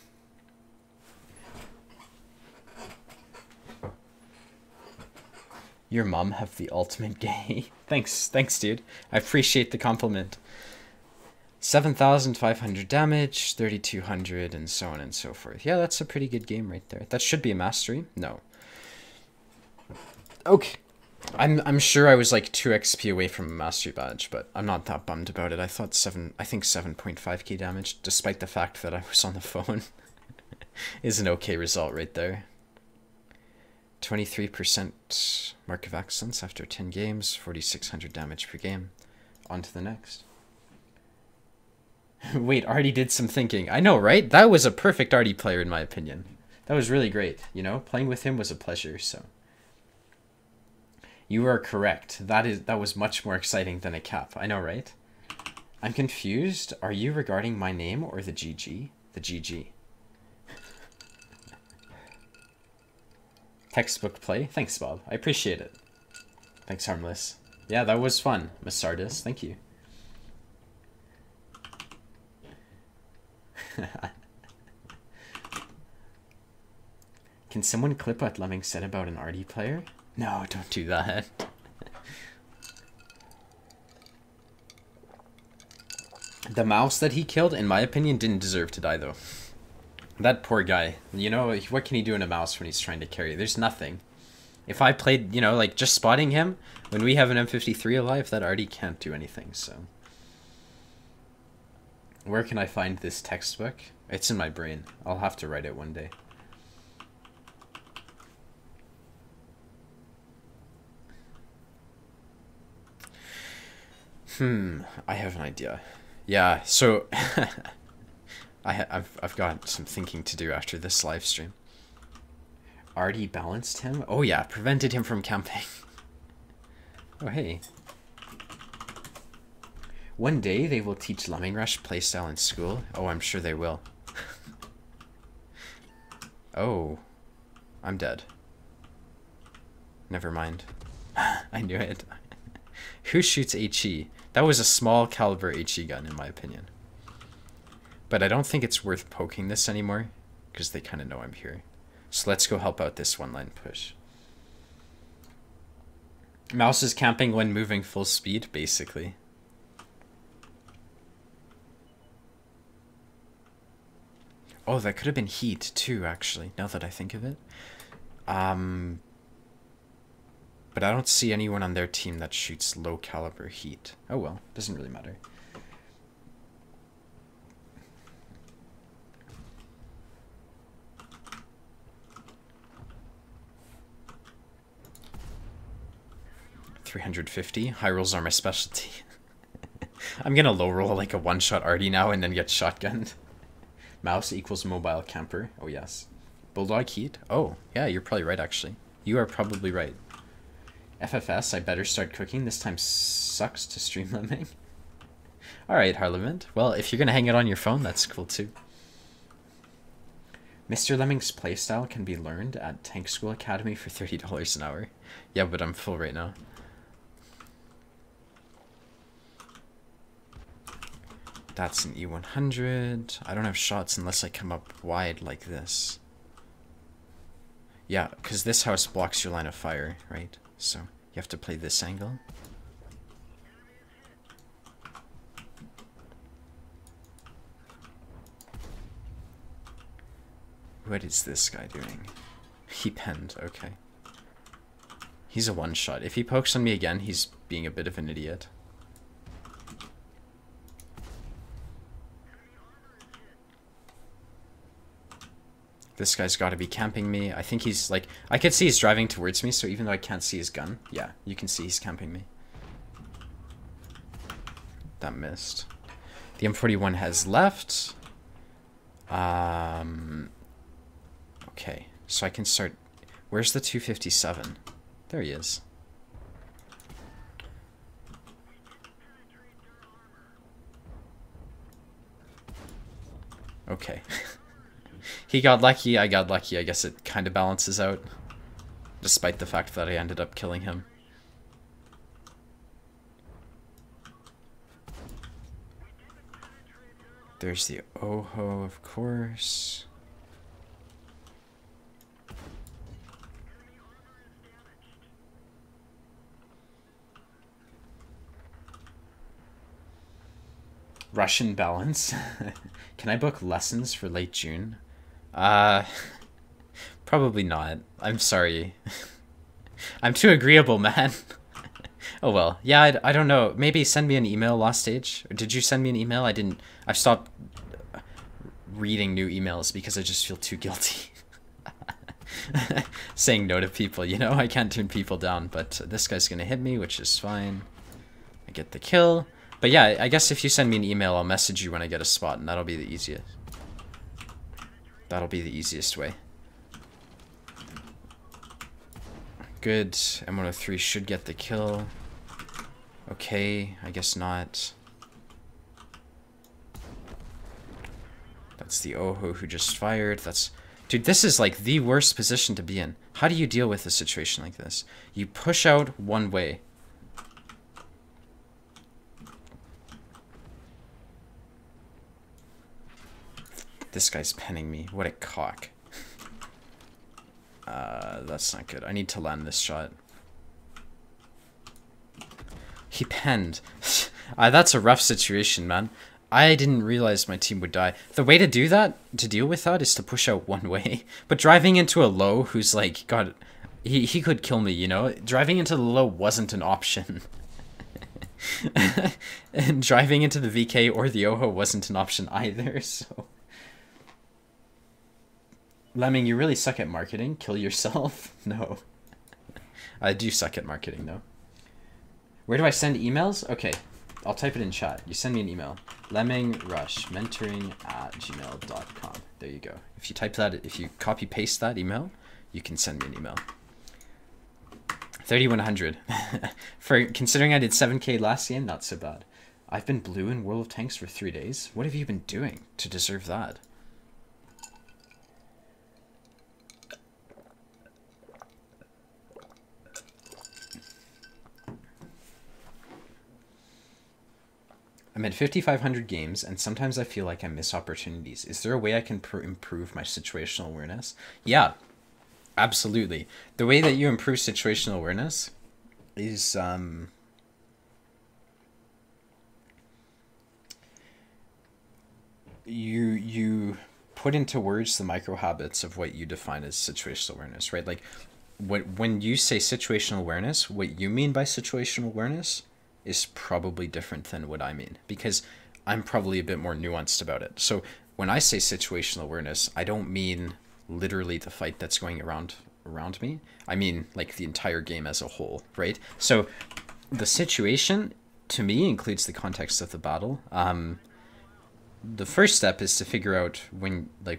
Your mom have the ultimate gay. Thanks, dude. I appreciate the compliment. 7,500 damage, 3,200, and so on and so forth. Yeah, that's a pretty good game right there. That should be a mastery. No. Okay. I'm sure I was like 2 XP away from a mastery badge, but I'm not that bummed about it. I think 7.5k damage, despite the fact that I was on the phone, is an okay result right there. 23% mark of excellence after 10 games, 4,600 damage per game. On to the next. Wait, Artie did some thinking. I know, right? That was a perfect Artie player in my opinion. That was really great, you know? Playing with him was a pleasure, so... You are correct. That was much more exciting than a cap. I know, right? I'm confused. Are you regarding my name or the GG? The GG. Textbook play. Thanks, Bob. I appreciate it. Thanks, Harmless. Yeah, that was fun. Masardis. Thank you. Can someone clip what Lemming said about an Artie player? No, don't do that. The mouse that he killed, in my opinion, didn't deserve to die, though. That poor guy. You know, what can he do in a mouse when he's trying to carry? There's nothing. If I played, you know, like, just spotting him, when we have an M53 alive, that Artie can't do anything, so... Where can I find this textbook? It's in my brain. I'll have to write it one day. I have an idea. Yeah, so I've got some thinking to do after this live stream. Artie balanced him? Oh yeah, prevented him from camping. Oh hey. One day they will teach Lemming Rush playstyle in school. Oh, I'm sure they will. Oh, I'm dead. Never mind. I knew it. Who shoots HE? That was a small caliber HE gun in my opinion. But I don't think it's worth poking this anymore because they kind of know I'm here. So let's go help out this one line push. Mouse is camping when moving full speed, basically. Oh, that could have been heat too, actually, now that I think of it. But I don't see anyone on their team that shoots low caliber heat. Oh well, doesn't really matter. $350. High rolls are my specialty. I'm gonna low roll like a one-shot Artie now and then get shotgunned. Mouse equals mobile camper. Oh yes. Bulldog heat. Oh yeah, you're probably right actually. You are probably right. FFS, I better start cooking. This time sucks to stream Lemming. Alright, Harlament. Well, if you're gonna hang it on your phone, that's cool too. Mr. Lemming's playstyle can be learned at Tank School Academy for $30 an hour. Yeah, but I'm full right now. That's an E100. I don't have shots unless I come up wide like this. Yeah, because this house blocks your line of fire, right? So you have to play this angle. What is this guy doing? He penned, okay. He's a one-shot. If he pokes on me again, he's being a bit of an idiot. This guy's got to be camping me. I think he's like... I could see he's driving towards me, so even though I can't see his gun, yeah, you can see he's camping me. That missed. The M41 has left. Okay, so I can start... Where's the 257? There he is. Okay. He got lucky, I got lucky. I guess it kind of balances out. Despite the fact that I ended up killing him. There's the Oho, of course. Russian balance. Can I book lessons for late June? Probably not. I'm sorry. I'm too agreeable, man. Oh well. Yeah, I don't know. Maybe send me an email, Lost Stage. Or did you send me an email? I didn't. I've stopped reading new emails because I just feel too guilty. Saying no to people, you know? I can't turn people down, but this guy's gonna hit me, which is fine. I get the kill. But yeah, I guess if you send me an email, I'll message you when I get a spot, and that'll be the easiest. That'll be the easiest way. Good. M103 should get the kill. Okay, I guess not. That's the Oho who just fired. That's... Dude, this is like the worst position to be in. How do you deal with a situation like this? You push out one way. This guy's penning me. What a cock. That's not good. I need to land this shot. He penned. That's a rough situation, man. I didn't realize my team would die. The way to do that, to deal with that, is to push out one way. But driving into a low who's like, God, he could kill me, you know? Driving into the low wasn't an option. And driving into the VK or the Oho wasn't an option either, so... Lemming, you really suck at marketing. Kill yourself. No. I do suck at marketing, though. Where do I send emails? Okay, I'll type it in chat. You send me an email. lemmingrushmentoring@gmail.com. There you go. If you type that, if you copy paste that email, you can send me an email. 3100. For considering I did 7k last game, not so bad. I've been blue in World of Tanks for 3 days. What have you been doing to deserve that? I'm at 5,500 games, and sometimes I feel like I miss opportunities. Is there a way I can improve my situational awareness? Yeah, absolutely. The way that you improve situational awareness is you put into words the micro habits of what you define as situational awareness, right? Like when you say situational awareness, what you mean by situational awareness is probably different than what I mean, because I'm probably a bit more nuanced about it. So when I say situational awareness, I don't mean literally the fight that's going around me. I mean like the entire game as a whole, right? So the situation to me includes the context of the battle. The first step is to figure out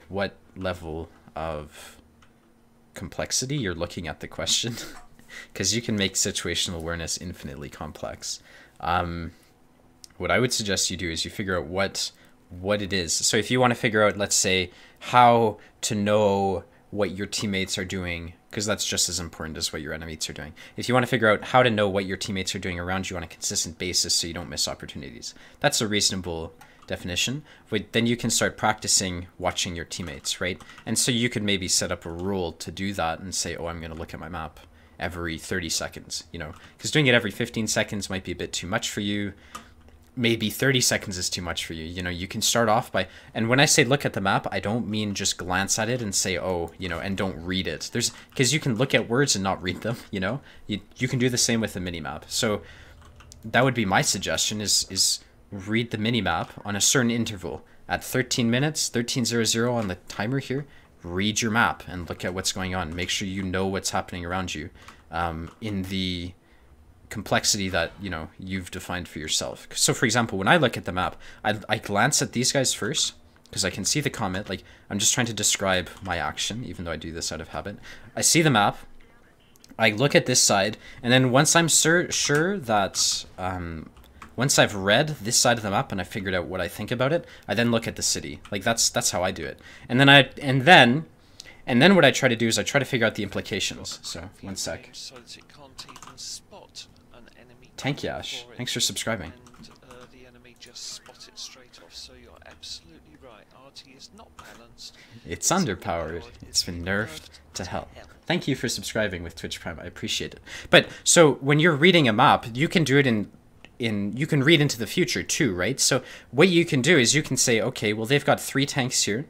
what level of complexity you're looking at the question. Because you can make situational awareness infinitely complex. What I would suggest you do is you figure out what it is. So if you want to figure out, let's say, how to know what your teammates are doing, because that's just as important as what your enemies are doing. If you want to figure out how to know what your teammates are doing around you on a consistent basis so you don't miss opportunities, that's a reasonable definition. But then you can start practicing watching your teammates, right? And so you could maybe set up a rule to do that and say, oh, I'm going to look at my map every 30 seconds, you know, because doing it every 15 seconds might be a bit too much for you. maybe 30 seconds is too much for you. You know, you can start off by, and when I say look at the map, I don't mean just glance at it and say, oh, you know, and don't read it. Because you can look at words and not read them, you know? You can do the same with the mini-map. So that would be my suggestion is read the mini-map on a certain interval. At 13 minutes, 13:00 on the timer here, read your map and look at what's going on. Make sure you know what's happening around you in the complexity that, you know, you've defined for yourself. So for example, when I look at the map, I glance at these guys first because I can see the comment. Like, I'm just trying to describe my action, even though I do this out of habit. I see the map, I look at this side, and then once I'm sure that once I've read this side of the map and I figured out what I think about it, I then look at the city. Like, that's how I do it. And then what I try to do is I try to figure out the implications. So one sec. So that it can't even spot an enemy. Tank Yash, thanks for subscribing. And the enemy just spot it straight off. So you're absolutely right. RT is not balanced. It's underpowered. It's been nerfed to hell. Thank you for subscribing with Twitch Prime. I appreciate it. But so when you're reading a map, you can do it you can read into the future too, right? So what you can do is you can say, okay, well, they've got 3 tanks here.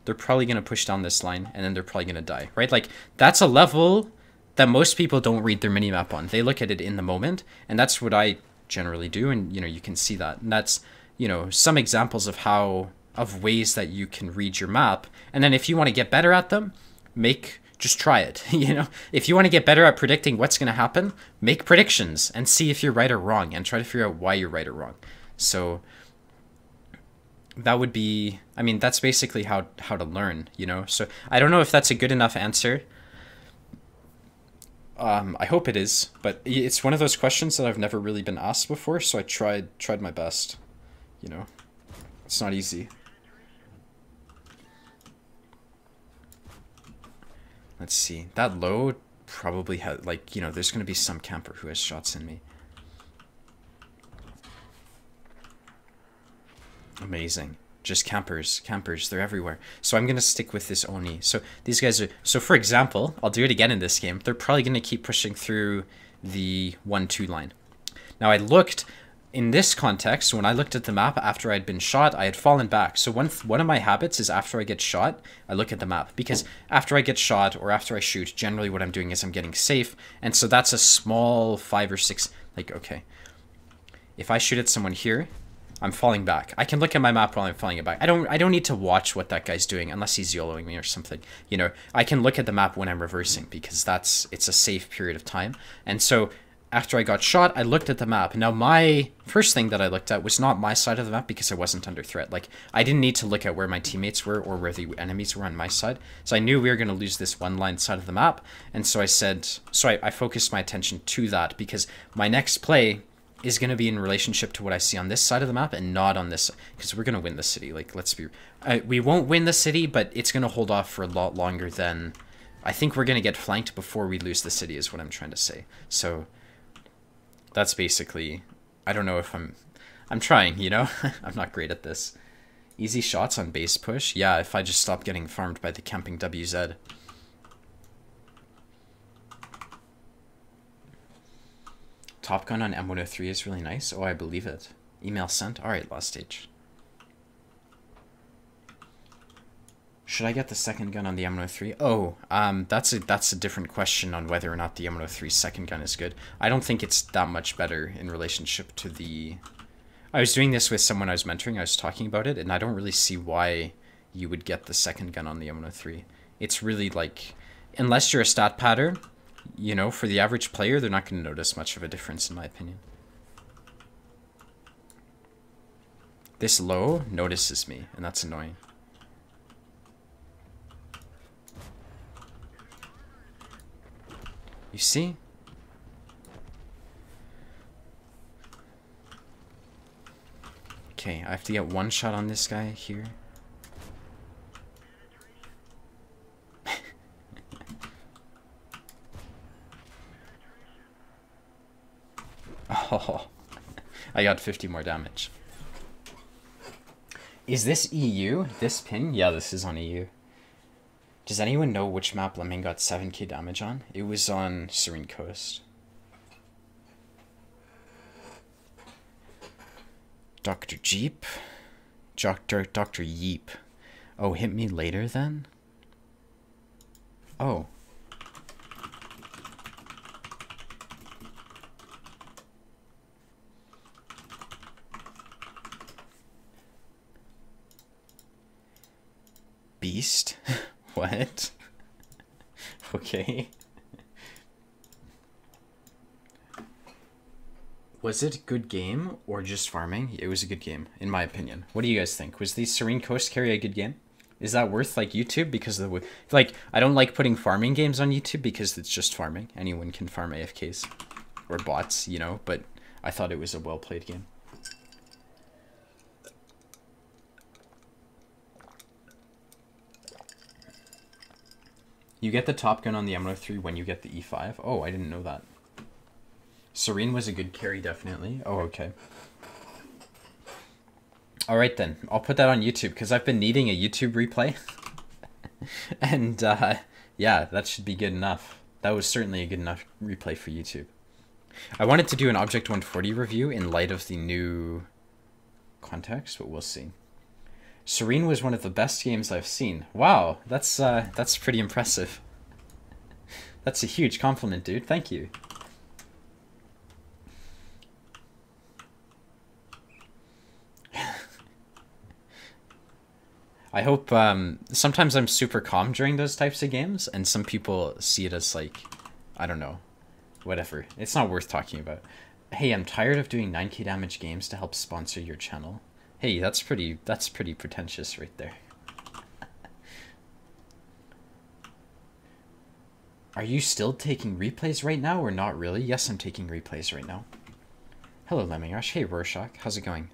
They're probably going to push down this line, and then they're probably going to die, right? Like, that's a level that most people don't read their minimap on. They look at it in the moment, and that's what I generally do, and, you know, you can see that. And that's, you know, some examples of ways that you can read your map. And then if you want to get better at them, just try it. You know, if you want to get better at predicting what's going to happen, make predictions and see if you're right or wrong, and try to figure out why you're right or wrong. So that would be, I mean, that's basically how to learn, you know? So I don't know if that's a good enough answer. I hope it is, but it's one of those questions that I've never really been asked before, so I tried my best, you know? It's not easy. Let's see. That low probably had, like, you know, there's going to be some camper who has shots in me. Amazing. Just campers, they're everywhere. So I'm going to stick with this Oni. So these guys are, so for example, I'll do it again in this game. They're probably going to keep pushing through the 1-2 line. Now I looked, in this context, when I looked at the map after I'd been shot, I had fallen back. So one of my habits is after I get shot, I look at the map. Because after I get shot or after I shoot, generally what I'm doing is I'm getting safe. And so that's a small 5 or 6, like, okay. If I shoot at someone here, I'm falling back. I can look at my map while I'm falling back. I don't need to watch what that guy's doing unless he's YOLOing me or something. You know, I can look at the map when I'm reversing because it's a safe period of time. And so after I got shot, I looked at the map. Now my first thing that I looked at was not my side of the map because I wasn't under threat. Like, I didn't need to look at where my teammates were or where the enemies were on my side. So I knew we were going to lose this one line side of the map. And so I focused my attention to that because my next play is going to be in relationship to what I see on this side of the map and not on this, because we're going to win the city. Like, let's be, we won't win the city, but it's going to hold off for a lot longer than, I think we're going to get flanked before we lose the city is what I'm trying to say. So that's basically, I don't know if I'm trying, you know, I'm not great at this. Easy shots on base push. Yeah, if I just stop getting farmed by the camping WZ. Top gun on M103 is really nice. Oh, I believe it. Email sent. All right, last stage. Should I get the second gun on the M103? Oh, that's a different question on whether or not the M103 second gun is good. I don't think it's that much better in relationship to the... I was doing this with someone I was mentoring. I was talking about it, and I don't really see why you would get the second gun on the M103. It's really like, unless you're a stat patter, you know, for the average player, they're not going to notice much of a difference, in my opinion. This low notices me, and that's annoying. You see? Okay, I have to get one shot on this guy here. Oh, I got 50 more damage. Is this EU? This pin? Yeah, this is on EU. Does anyone know which map Lemming got 7k damage on? It was on Serene Coast. Dr. Jeep? Dr. Yeep. Oh, hit me later then? Oh. Beast? What? Okay. Was it a good game or just farming? It was a good game, in my opinion. What do you guys think? Was the Serene Coast Carry a good game? Is that worth like YouTube? Because of the like, I don't like putting farming games on YouTube because it's just farming. Anyone can farm AFKs or bots, you know. But I thought it was a well played game. You get the Top Gun on the M103 when you get the E5. Oh, I didn't know that. Serene was a good carry, definitely. Oh, okay. All right, then. I'll put that on YouTube because I've been needing a YouTube replay. And, yeah, that should be good enough. That was certainly a good enough replay for YouTube. I wanted to do an Object 140 review in light of the new context, but we'll see. Serene was one of the best games I've seen. Wow, that's pretty impressive. That's a huge compliment, dude. Thank you. I hope, sometimes I'm super calm during those types of games, and some people see it as like, I don't know, whatever. It's not worth talking about. Hey, I'm tired of doing 9k damage games to help sponsor your channel. Hey, that's pretty pretentious right there. Are you still taking replays right now or not really? Yes, I'm taking replays right now. Hello, Lemming Rush. Hey, Rorschach. How's it going?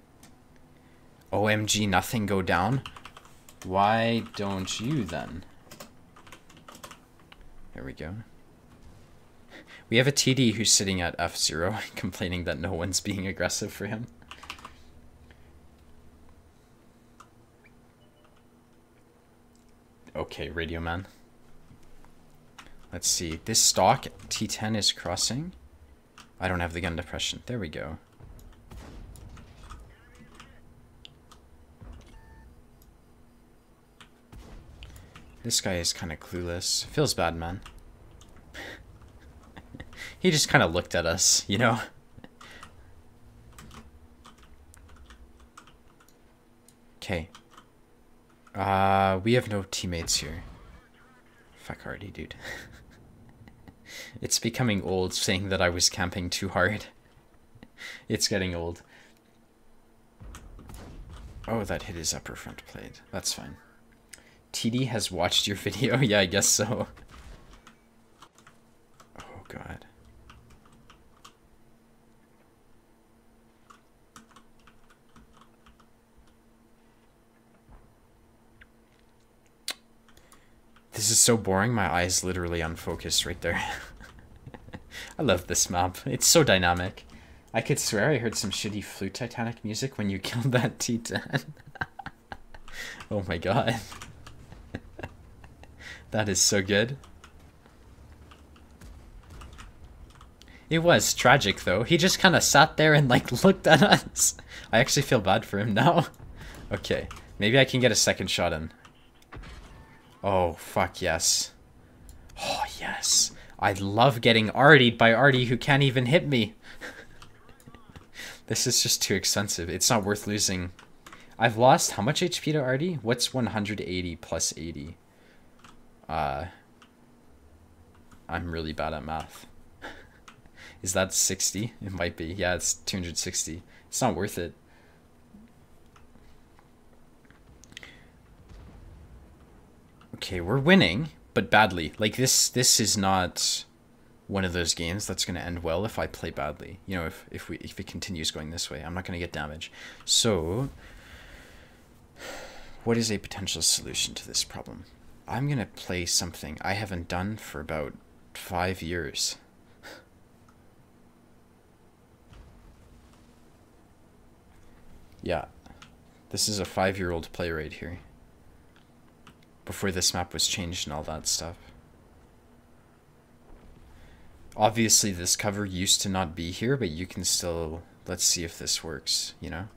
OMG, nothing go down? Why don't you then? There we go. We have a TD who's sitting at F0 complaining that no one's being aggressive for him. Okay, Radio Man. Let's see. This stock T10 is crossing. I don't have the gun depression. There we go. This guy is kind of clueless. Feels bad, man. He just kind of looked at us, you know? Okay. We have no teammates here. Fuck Hardy, dude. It's becoming old saying that I was camping too hard. It's getting old. Oh, that hit his upper front plate. That's fine. TD has watched your video? Yeah, I guess so. Oh, God. This is so boring, my eyes literally unfocused right there. I love this map. It's so dynamic. I could swear I heard some shitty Flute Titanic music when you killed that T10. Oh my god. That is so good. It was tragic though. He just kind of sat there and like looked at us. I actually feel bad for him now. Okay, maybe I can get a second shot in. Oh, fuck yes. Oh, yes. I love getting artied by Artie who can't even hit me. This is just too expensive. It's not worth losing. I've lost how much HP to Artie? What's 180 plus 80? I'm really bad at math. Is that 60? It might be. Yeah, it's 260. It's not worth it. Okay, we're winning, but badly. Like, this is not one of those games that's going to end well if I play badly. You know, if it continues going this way, I'm not going to get damage. So, what is a potential solution to this problem? I'm going to play something I haven't done for about 5 years. Yeah, this is a 5-year-old play right here. Before this map was changed and all that stuff. Obviously this cover used to not be here, but you can still, let's see if this works, you know?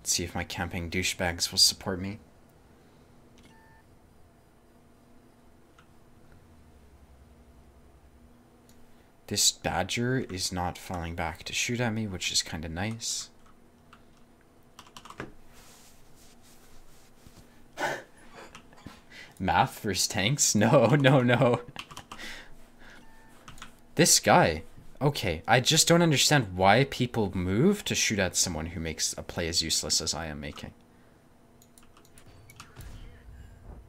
Let's see if my camping douchebags will support me. This badger is not falling back to shoot at me, which is kind of nice. Math versus tanks? No, no, no. This guy. Okay, I just don't understand why people move to shoot at someone who makes a play as useless as I am making.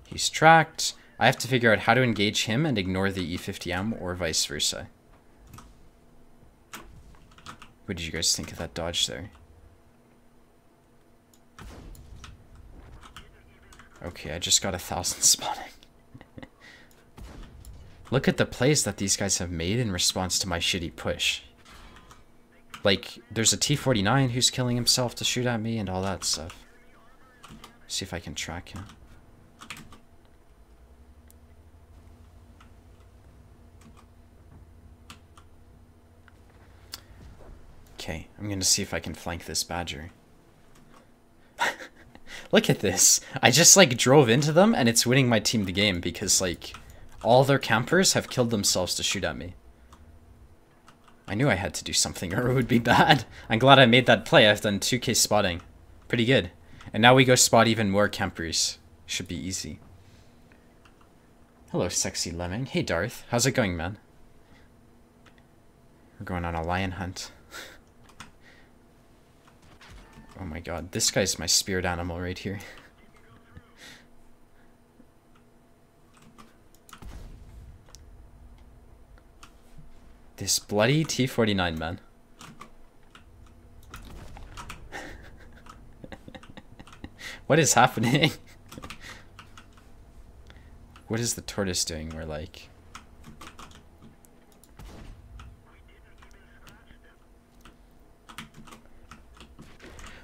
He's tracked. I have to figure out how to engage him and ignore the E50M or vice versa. What did you guys think of that dodge there? Okay, I just got 1,000 spotting. Look at the plays that these guys have made in response to my shitty push. Like, there's a T49 who's killing himself to shoot at me and all that stuff. See if I can track him. Okay, I'm going to see if I can flank this badger. Look at this. I just, like, drove into them and it's winning my team the game because, like, all their campers have killed themselves to shoot at me. I knew I had to do something or it would be bad. I'm glad I made that play. I've done 2k spotting. Pretty good. And now we go spot even more campers. Should be easy. Hello, sexy lemming. Hey, Darth. How's it going, man? We're going on a lion hunt. Oh my god, this guy's my spirit animal right here. This bloody T49, man. What is happening? What is the tortoise doing? We're like...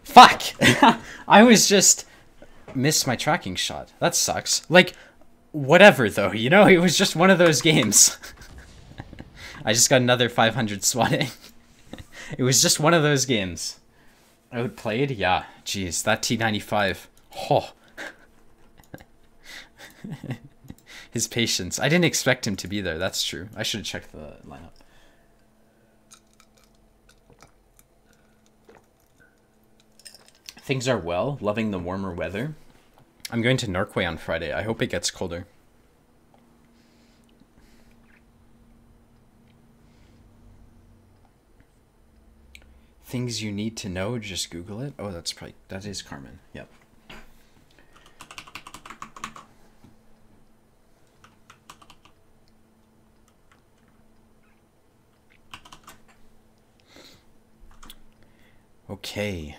Fuck! I was just... missed my tracking shot. That sucks. Like, whatever though, you know? It was just one of those games. I just got another 500 swatting. It was just one of those games. Outplayed? Yeah. Jeez, that T95. Oh. His patience. I didn't expect him to be there. That's true. I should have checked the lineup. Things are well. Loving the warmer weather. I'm going to Norquay on Friday. I hope it gets colder. Things you need to know, just Google it. Oh, that is Carmen. Yep. Okay.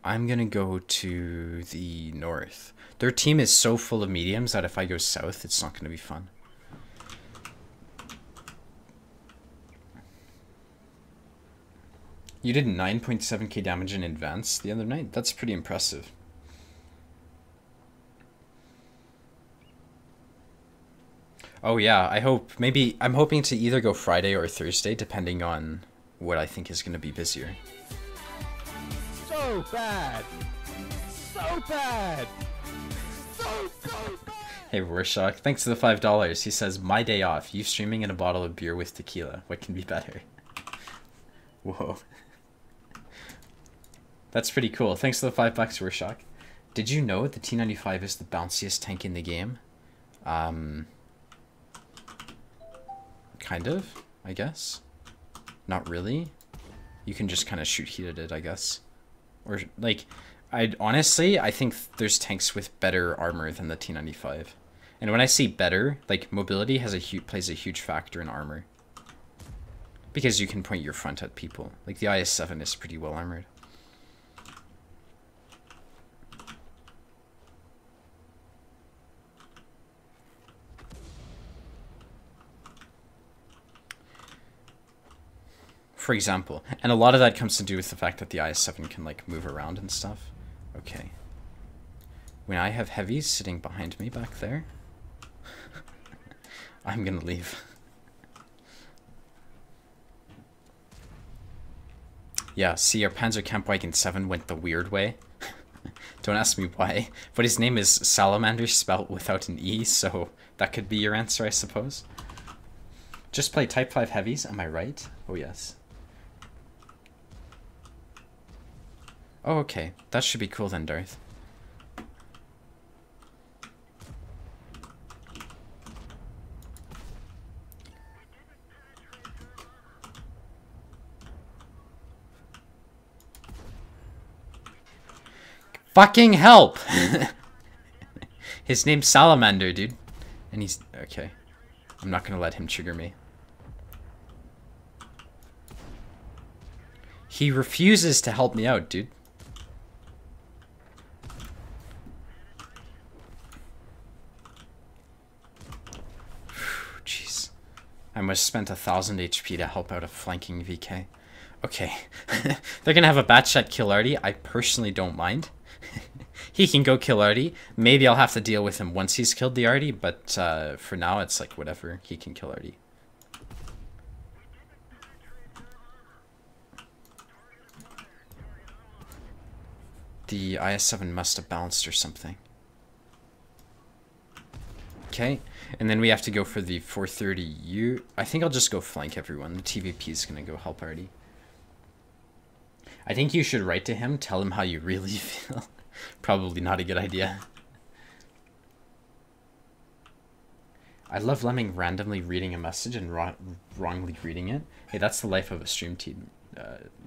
I'm gonna go to the north. Their team is so full of mediums that if I go south, it's not gonna be fun. You did 9.7k damage in advance the other night? That's pretty impressive. Oh yeah, I hope, I'm hoping to either go Friday or Thursday, depending on what I think is gonna be busier. So bad! So bad! So bad! Hey Rorschach, thanks for the $5. He says, my day off, you streaming and a bottle of beer with tequila. What can be better? Whoa. That's pretty cool. Thanks for the $5, Rorschach. Did you know the T95 is the bounciest tank in the game? Kind of, I guess. Not really. You can just kind of shoot heat at it, I guess. Or, like, honestly, I think there's tanks with better armor than the T95. And when I say better, like, mobility plays a huge factor in armor. Because you can point your front at people. Like, the IS-7 is pretty well armored. For example. And a lot of that comes to do with the fact that the IS-7 can, like, move around and stuff. Okay. When I have heavies sitting behind me back there, I'm gonna leave. Yeah, see, our Panzerkampfwagen 7 went the weird way. Don't ask me why. But his name is Salamander, spelt without an E, so that could be your answer, I suppose. Just play Type 5 Heavies, am I right? Oh, yes. Oh, okay. That should be cool then, Darth. Fucking help! His name's Salamander, dude. And he's... Okay. I'm not gonna let him trigger me. He refuses to help me out, dude. Jeez. I must have spent 1,000 HP to help out a flanking VK. Okay. They're gonna have a batshot kill Artie. I personally don't mind. He can go kill Artie. Maybe I'll have to deal with him once he's killed the Artie, but for now it's like whatever. He can kill Artie. The IS-7 must have bounced or something. Okay, and then we have to go for the 430U. I think I'll just go flank everyone. The TVP is gonna go help Artie. I think you should write to him, tell him how you really feel. Probably not a good idea. I love Lemming randomly reading a message and wrongly reading it. Hey, that's the life of a stream team,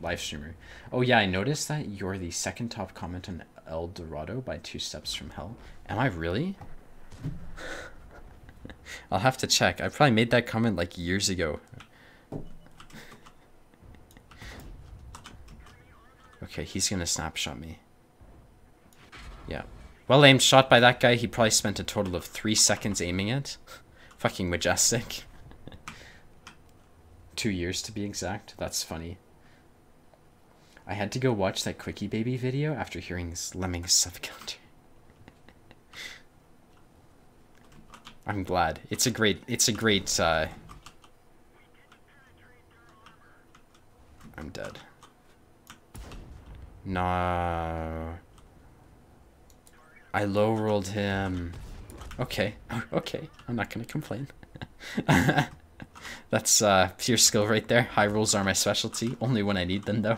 live streamer. Oh yeah, I noticed that you're the second top comment on El Dorado by 2 steps from hell. Am I really? I'll have to check. I probably made that comment like years ago. Okay, he's gonna snapshot me. Yeah. Well aimed shot by that guy. He probably spent a total of 3 seconds aiming it. Fucking majestic. 2 years to be exact. That's funny. I had to go watch that Quickie Baby video after hearing Lemming's sub-counter. I'm glad. It's a great, I'm dead. No. I low-rolled him. Okay. Okay. I'm not gonna complain. That's pure skill right there. High rolls are my specialty. Only when I need them, though.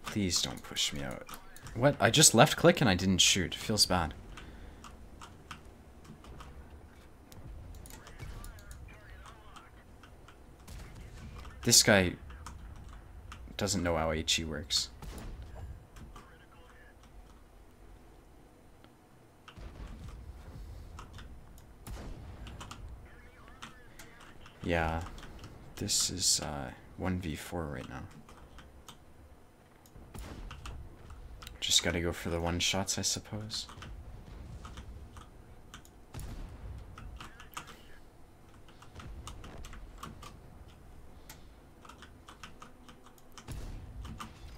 Please don't push me out. What? I just left click and I didn't shoot. Feels bad. This guy doesn't know how HE works. Yeah, this is 1v4 right now. Just gotta go for the one shots, I suppose.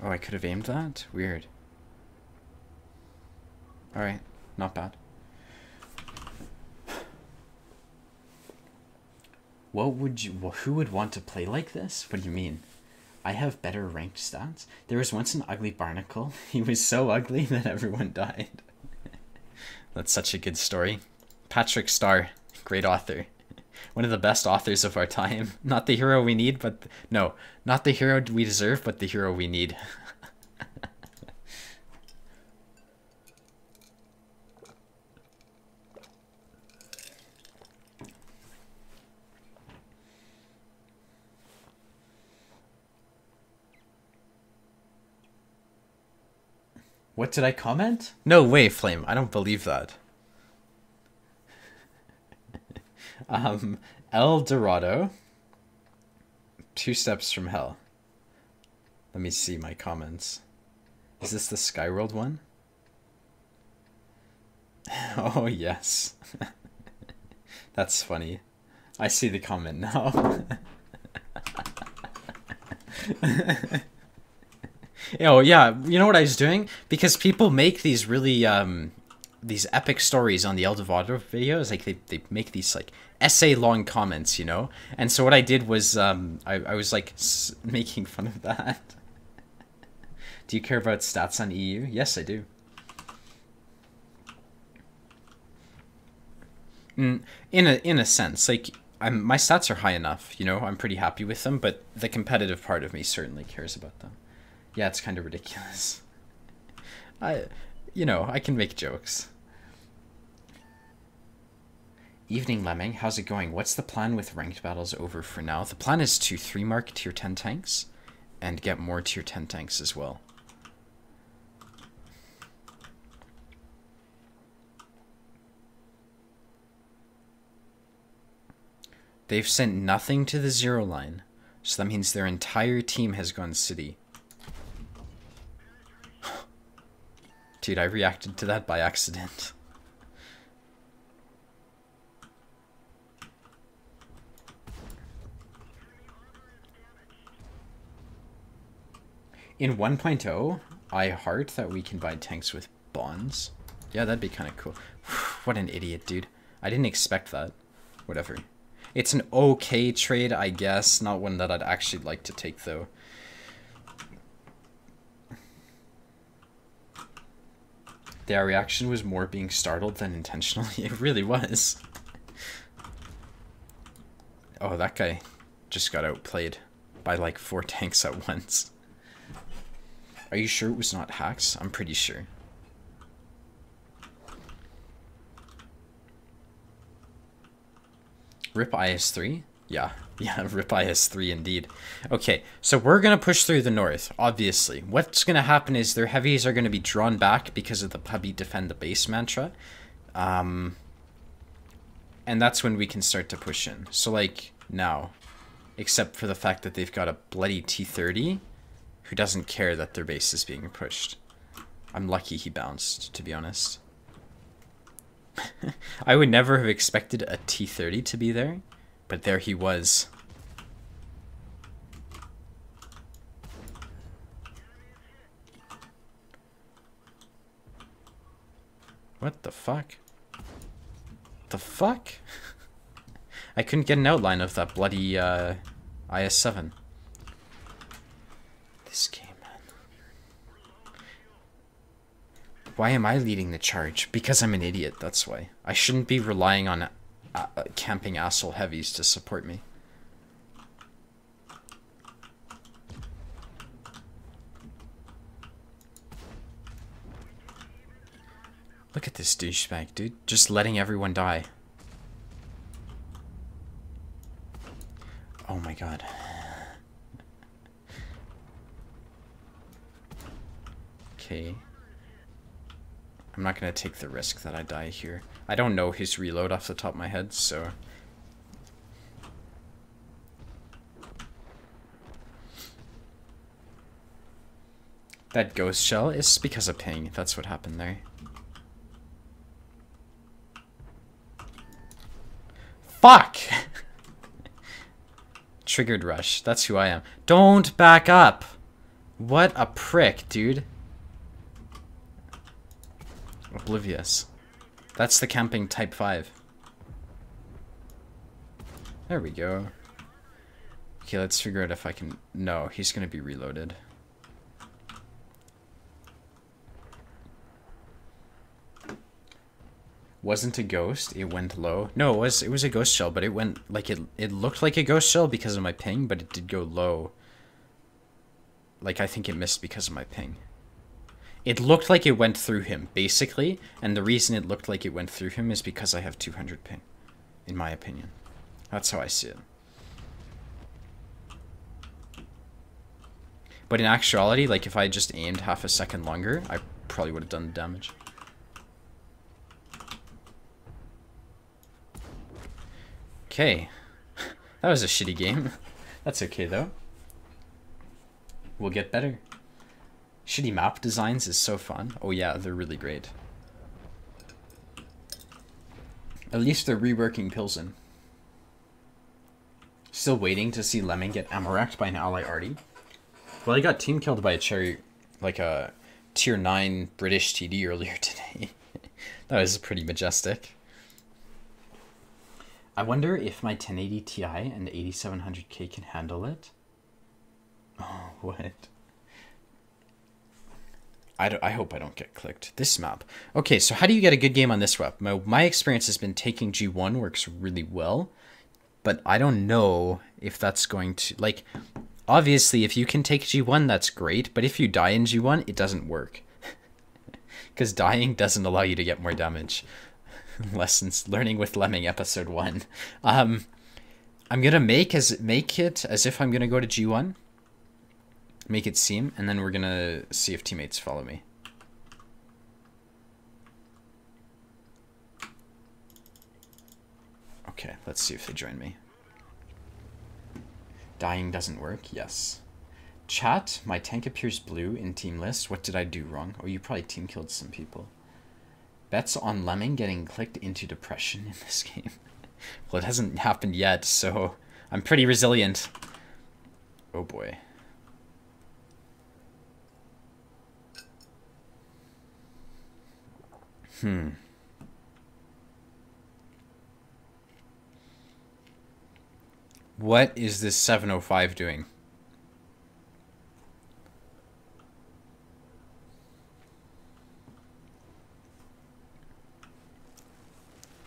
Oh, I could have aimed that? Weird. Alright, not bad. What would you... Well, who would want to play like this? What do you mean? I have better ranked stats? There was once an ugly barnacle. He was so ugly that everyone died. That's such a good story. Patrick Starr, great author. One of the best authors of our time. Not the hero we need, but... No, not the hero we deserve, but the hero we need. What did I comment? No way, Flame. I don't believe that. El Dorado. 2 steps from hell. Let me see my comments. Is this the Skyworld one? Oh, yes. That's funny. I see the comment now. Oh, yeah. You know what I was doing? Because people make these really, these epic stories on the Eldorado videos. Like they make these like essay long comments, you know. And so what I did was I was like making fun of that. Do you care about stats on EU? Yes, I do. In a sense, like my stats are high enough, you know. I'm pretty happy with them, but the competitive part of me certainly cares about them. Yeah, it's kind of ridiculous. I can make jokes. Evening Lemming, how's it going? What's the plan with ranked battles over for now? The plan is to 3-mark tier 10 tanks and get more tier 10 tanks as well. They've sent nothing to the 0 line, so that means their entire team has gone city. Dude, I reacted to that by accident. In 1.0, I heart that we can buy tanks with bonds. Yeah, that'd be kind of cool. What an idiot, dude. I didn't expect that. Whatever. It's an okay trade, I guess. Not one that I'd actually like to take, though. Their reaction was more being startled than intentionally. It really was. Oh, that guy just got outplayed by like 4 tanks at once. Are you sure it was not hacks? I'm pretty sure. Rip IS3? Yeah, rip IS3 indeed. Okay, so we're going to push through the north, obviously. What's going to happen is their heavies are going to be drawn back because of the puppy defend the base mantra. And that's when we can start to push in. So, like, now. Except for the fact that they've got a bloody T-30 who doesn't care that their base is being pushed. I'm lucky he bounced, to be honest. I would never have expected a T-30 to be there, but there he was. What the fuck? The fuck? I couldn't get an outline of that bloody IS-7. This game, man. Why am I leading the charge? Because I'm an idiot, that's why. I shouldn't be relying on camping asshole heavies to support me. Look at this douchebag, dude. Just letting everyone die. Oh my god. Okay. I'm not gonna take the risk that I die here. I don't know his reload off the top of my head, so... That ghost shell is because of ping. That's what happened there. Fuck! Triggered rush. That's who I am. Don't back up! What a prick, dude. Oblivious. That's the camping type 5. There we go. Okay, let's figure out if I can... No, he's gonna be reloaded. Wasn't a ghost, it went low. No, it was a ghost shell, but it went like it looked like a ghost shell because of my ping, but it did go low. Like I think it missed because of my ping. It looked like it went through him, basically, and the reason it looked like it went through him is because I have 200 ping, in my opinion. That's how I see it. But in actuality, like if I just aimed half a second longer, I probably would have done the damage. Okay. That was a shitty game. That's okay though. We'll get better. Shitty map designs is so fun. Oh yeah, they're really great. At least they're reworking Pilsen. Still waiting to see Lemming get ammo-racked by an ally arty. Well, he got team killed by a cherry, like a tier 9 British TD earlier today. That was pretty majestic. I wonder if my 1080 Ti and 8700K can handle it. Oh, what? I hope I don't get clicked. This map. Okay, so how do you get a good game on this map? My experience has been taking G1 works really well, but I don't know if that's going to... Like, obviously, if you can take G1, that's great, but if you die in G1, it doesn't work. Because dying doesn't allow you to get more damage. Lessons Learning with Lemming episode 1. I'm gonna make it as if I'm gonna go to G1. Make it seem, and then we're gonna see if teammates follow me. Okay, let's see if they join me. Dying doesn't work, yes. Chat, my tank appears blue in team list. What did I do wrong? Oh, you probably team killed some people. Bets on Lemming getting clicked into depression in this game. Well, it hasn't happened yet, so I'm pretty resilient. Oh boy. What is this 705 doing?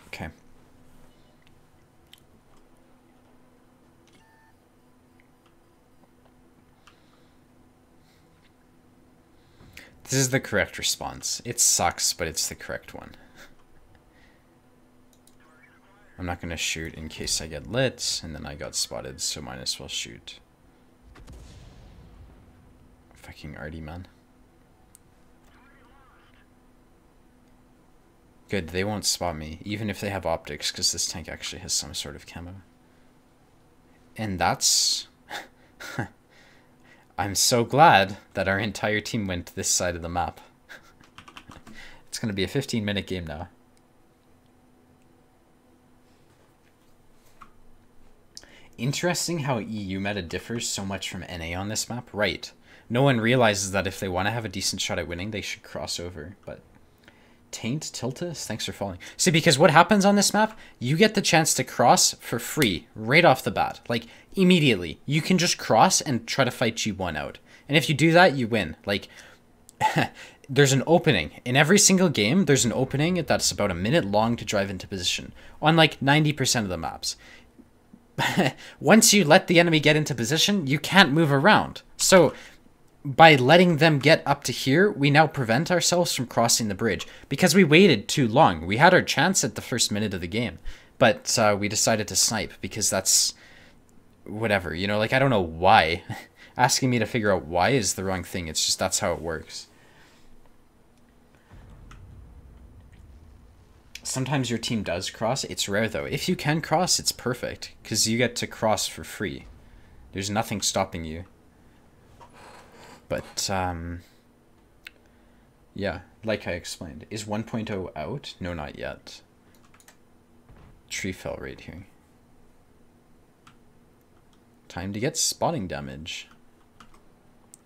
Okay. This is the correct response. It sucks, but it's the correct one. I'm not going to shoot in case I get lit, and then I got spotted, so might as well shoot. Fucking arty, man. Good, they won't spot me, even if they have optics, because this tank actually has some sort of camo. And that's... I'm so glad that our entire team went to this side of the map. It's going to be a 15-minute game now. Interesting how EU meta differs so much from NA on this map. Right. No one realizes that if they want to have a decent shot at winning, they should cross over. But Taint Tiltus, thanks for following. See, because what happens on this map, you get the chance to cross for free right off the bat. Like, immediately. You can just cross and try to fight G1 out. And if you do that, you win. Like, there's an opening. In every single game, there's an opening that's about a minute long to drive into position. On like 90% of the maps. Once you let the enemy get into position, you can't move around. So by letting them get up to here, we now prevent ourselves from crossing the bridge because we waited too long. We had our chance at the first minute of the game, but we decided to snipe because that's whatever, you know, like, I don't know why. Asking me to figure out why is the wrong thing. It's just that's how it works. Sometimes your team does cross. It's rare, though. If you can cross, it's perfect, because you get to cross for free. There's nothing stopping you. But, yeah, like I explained. Is 1.0 out? No, not yet. Tree fell right here. Time to get spotting damage.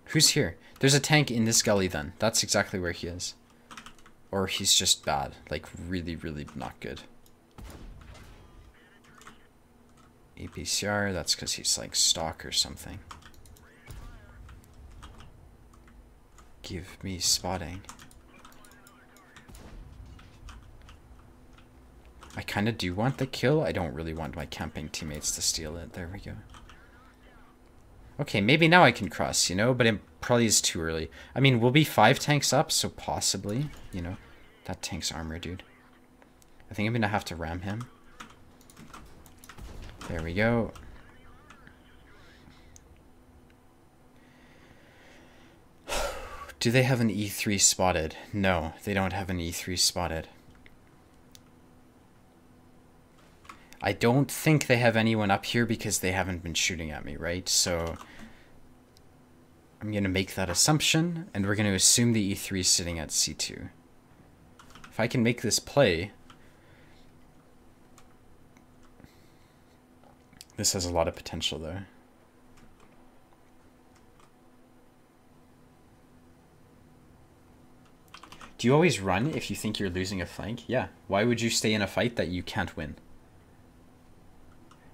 Who's here? There's a tank in this gully, then. That's exactly where he is. Or he's just bad. Like, really, really not good. APCR, that's because he's like stock or something. Give me spotting. I kind of do want the kill. I don't really want my camping teammates to steal it. There we go. Okay, maybe now I can cross, you know, but it probably is too early. I mean, we'll be 5 tanks up, so possibly, you know. That tank's armor, dude. I think I'm gonna have to ram him. There we go. Do they have an E3 spotted? No, they don't have an E3 spotted. I don't think they have anyone up here because they haven't been shooting at me, right? So I'm going to make that assumption, and we're going to assume the E3 is sitting at C2. If I can make this play, this has a lot of potential though. Do Do you always run if you think you're losing a flank? Yeah. Why would you stay in a fight that you can't win?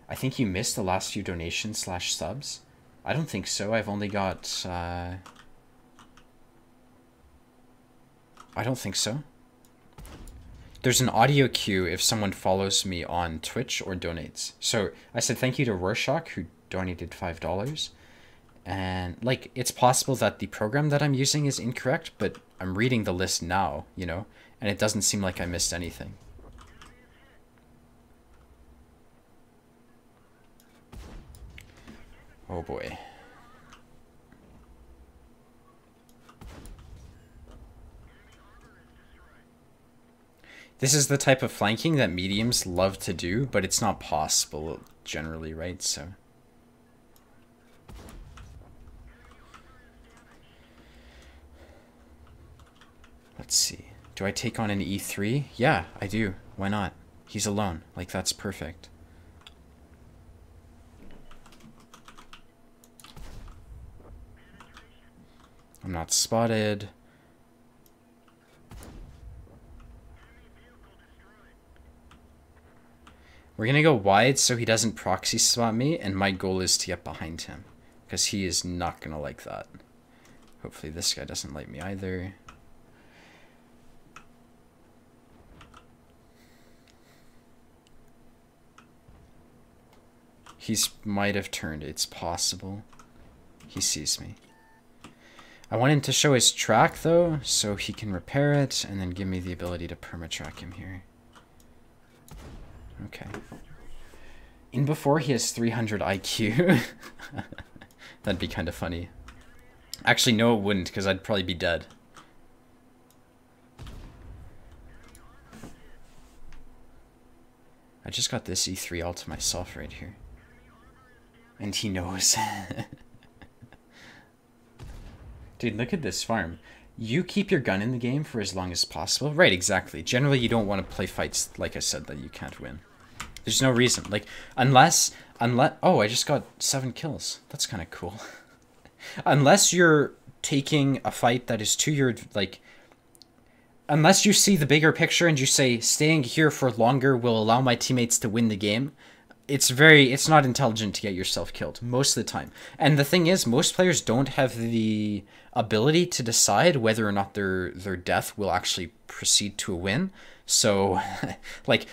I think you missed the last few donations/subs. I don't think so. I've only got... I don't think so. There's an audio cue if someone follows me on Twitch or donates. So I said thank you to Rorschach, who donated $5. And, like, it's possible that the program that I'm using is incorrect, but I'm reading the list now, you know? And it doesn't seem like I missed anything. Oh boy. This is the type of flanking that mediums love to do, but it's not possible generally, right? So... let's see. Do I take on an E3? Yeah, I do. Why not? He's alone. Like, that's perfect. I'm not spotted. We're gonna go wide so he doesn't proxy spot me, and my goal is to get behind him, because he is not gonna like that. Hopefully this guy doesn't like me either. He's might have turned. It's possible. He sees me. I want him to show his track, though, so he can repair it, and then give me the ability to perma-track him here. Okay. In before he has 300 IQ. That'd be kind of funny. Actually, no, it wouldn't, because I'd probably be dead. I just got this E3 all to myself right here. And he knows. Dude, look at this farm. You keep your gun in the game for as long as possible. Right, exactly. Generally, you don't want to play fights, like I said, that you can't win. There's no reason. Like, unless... Oh, I just got 7 kills. That's kind of cool. Unless you're taking a fight that is to your, like... Unless you see the bigger picture and you say, staying here for longer will allow my teammates to win the game... It's not intelligent to get yourself killed most of the time. And the thing is, most players don't have the ability to decide whether or not their death will actually proceed to a win. So, like,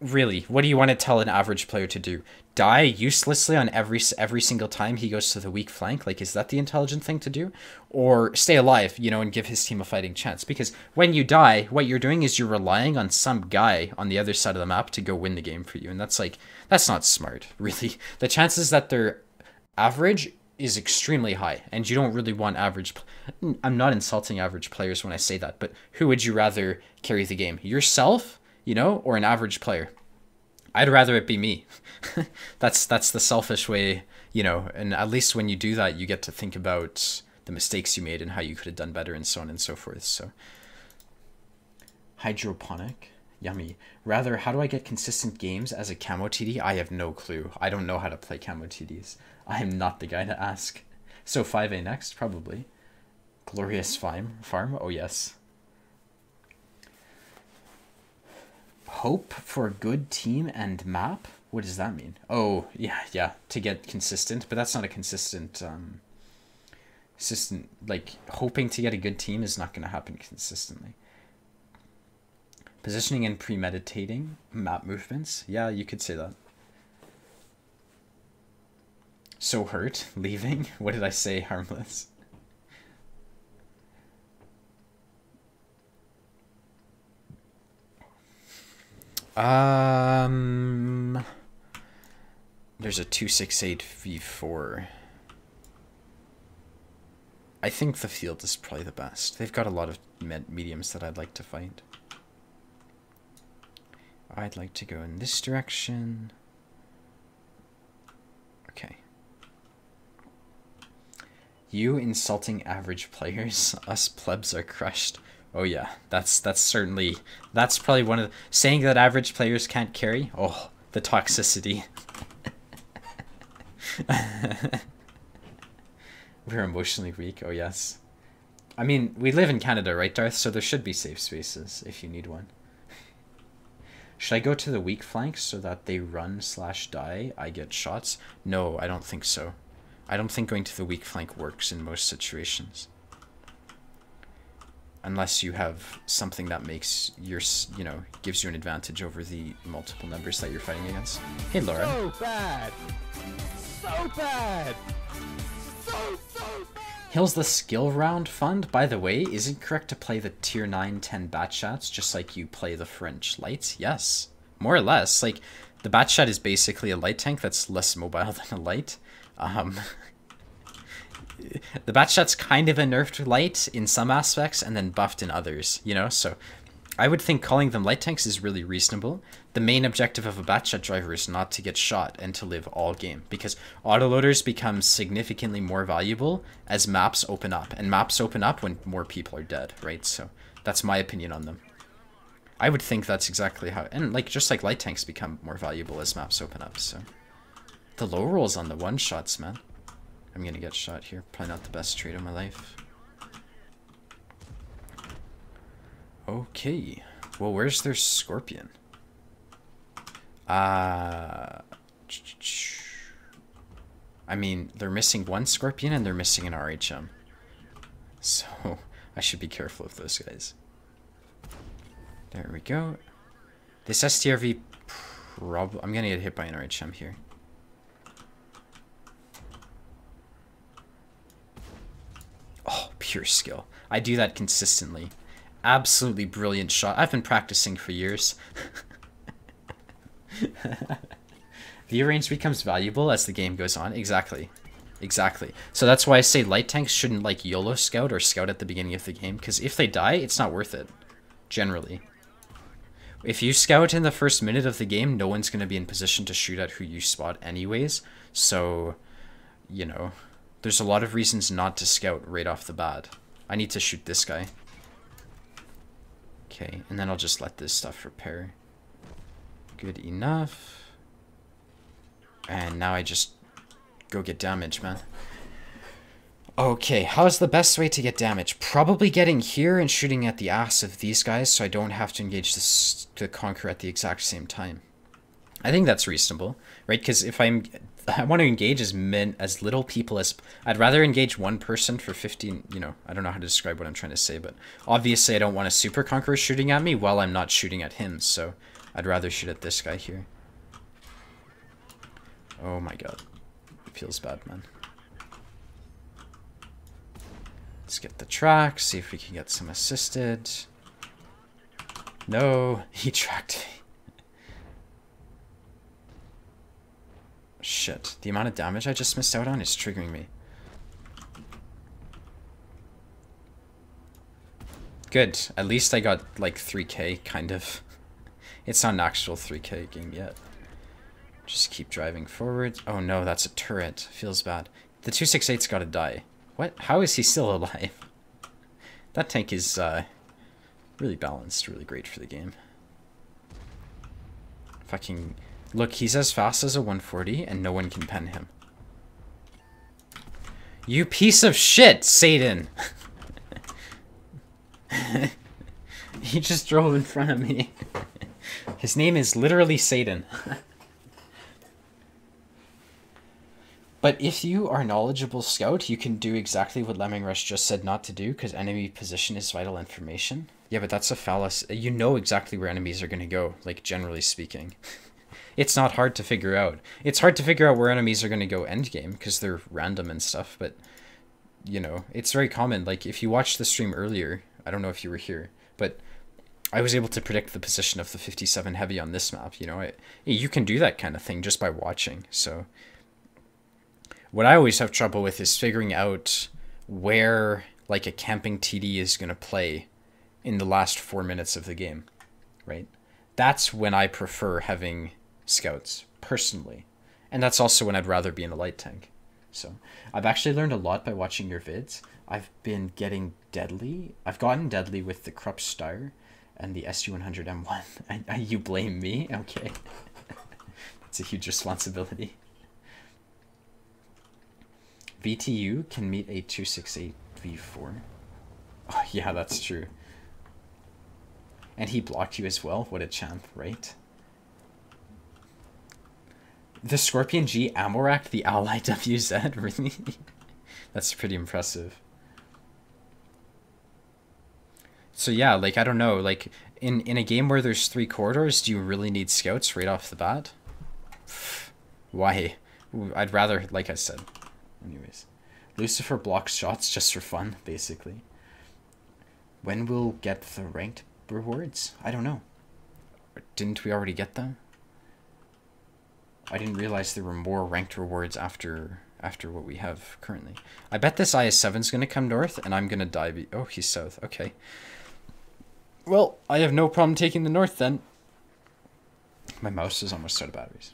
really, what do you want to tell an average player to do? Die uselessly on every single time he goes to the weak flank? Like, is that the intelligent thing to do? Or stay alive, you know, and give his team a fighting chance? Because when you die, what you're doing is you're relying on some guy on the other side of the map to go win the game for you. And that's like, that's not smart, really. The chances that they're average is extremely high, and you don't really want average... I'm not insulting average players when I say that, but who would you rather carry the game? Yourself, you know, or an average player? I'd rather it be me. That's the selfish way, you know, and at least when you do that, you get to think about the mistakes you made and how you could have done better and so on and so forth. So, hydroponic, yummy. Rather, how do I get consistent games as a camo TD? I have no clue. I don't know how to play camo TDs. I am not the guy to ask. So 5A next, probably. Glorious farm, oh yes. Hope for a good team and map? What does that mean? Oh, yeah, to get consistent, but that's not a consistent, like, hoping to get a good team is not going to happen consistently. Positioning and premeditating map movements? Yeah, you could say that. So hurt, leaving? What did I say? Harmless. There's a 268 V4. I think the field is probably the best. They've got a lot of mediums that I'd like to fight. I'd like to go in this direction. Okay. You insulting average players. Us plebs are crushed. Oh yeah, that's probably one of the, saying that average players can't carry. Oh, the toxicity. We're emotionally weak. Oh yes. I mean, we live in Canada, right, Darth? So there should be safe spaces if you need one. Should I go to the weak flanks so that they run/die? I get shots? No, I don't think so. I don't think going to the weak flank works in most situations. Unless you have something that makes your, you know, gives you an advantage over the multiple numbers that you're fighting against. Hey, Laura. So bad! So bad! So bad! Hill's the skill round fund, by the way. Is it correct to play the tier 9-10 Batchats just like you play the French lights? Yes. More or less. Like, the Batchat is basically a light tank that's less mobile than a light. The Batchat's kind of a nerfed light in some aspects and then buffed in others, you know? So I would think calling them light tanks is really reasonable. The main objective of a Batchat driver is not to get shot and to live all game, because autoloaders become significantly more valuable as maps open up, and maps open up when more people are dead, right? So that's my opinion on them. I would think that's exactly how, and like just like light tanks become more valuable as maps open up. So the low rolls on the one shots, man. I'm gonna get shot here. Probably not the best trade of my life. Okay. Well, where's their Scorpion? I mean, they're missing one Scorpion and they're missing an RHM. So, I should be careful of those guys. There we go. This STRV I'm gonna get hit by an RHM here. Oh, pure skill. I do that consistently. Absolutely brilliant shot. I've been practicing for years. View range becomes valuable as the game goes on. Exactly. Exactly. So that's why I say light tanks shouldn't like YOLO scout or scout at the beginning of the game, because if they die, it's not worth it. Generally. If you scout in the first minute of the game, no one's going to be in position to shoot at who you spot anyways. So, you know, there's a lot of reasons not to scout right off the bat. I need to shoot this guy. Okay, and then I'll just let this stuff repair. Good enough. And now I just go get damage, man. Okay, how's the best way to get damage? Probably getting here and shooting at the ass of these guys so I don't have to engage the Conqueror at the exact same time. I think that's reasonable, right? Because if I want to engage as little people as... I'd rather engage one person for 15... You know, I don't know how to describe what I'm trying to say, but obviously I don't want a Super Conqueror shooting at me while I'm not shooting at him, so I'd rather shoot at this guy here. Oh my god. It feels bad, man. Let's get the track, see if we can get some assisted. No, he tracked me. Shit, the amount of damage I just missed out on is triggering me. Good, at least I got like 3k, kind of. It's not an actual 3k game yet. Just keep driving forward. Oh no, that's a turret. Feels bad. The 268's gotta die. What? How is he still alive? That tank is really balanced, really great for the game. Fucking... Look, he's as fast as a 140 and no one can pen him. You piece of shit, Satan! He just drove in front of me. His name is literally Satan. But if you are knowledgeable scout, you can do exactly what Lemming Rush just said not to do, because enemy position is vital information. Yeah, but that's a fallacy. You know exactly where enemies are going to go, like, generally speaking. It's not hard to figure out. It's hard to figure out where enemies are going to go endgame, because they're random and stuff, but, you know, it's very common. Like, if you watched the stream earlier, I don't know if you were here, but I was able to predict the position of the 57 Heavy on this map, you know. You can do that kind of thing just by watching, so... What I always have trouble with is figuring out where, like, a camping TD is going to play in the last 4 minutes of the game, right? That's when I prefer having scouts, personally. And that's also when I'd rather be in a light tank. So, I've actually learned a lot by watching your vids. I've been getting deadly. I've gotten deadly with the Krupp Star and the SU-100M1. You blame me? Okay. That's a huge responsibility. VTU can meet a 268 V4. Oh, yeah, that's true. And he blocked you as well. What a champ, right? The Scorpion G ammo racked the ally WZ, really? That's pretty impressive. So yeah, like, I don't know, like, in a game where there's 3 corridors, do you really need scouts right off the bat? Why? I'd rather, like I said. Anyways. Lucifer blocks shots just for fun, basically. When we'll get the ranked rewards? I don't know. Didn't we already get them? I didn't realize there were more ranked rewards after what we have currently. I bet this IS-7's going to come north, and I'm going to die. Oh, he's south. Okay. Well, I have no problem taking the north, then. My mouse is almost out of batteries.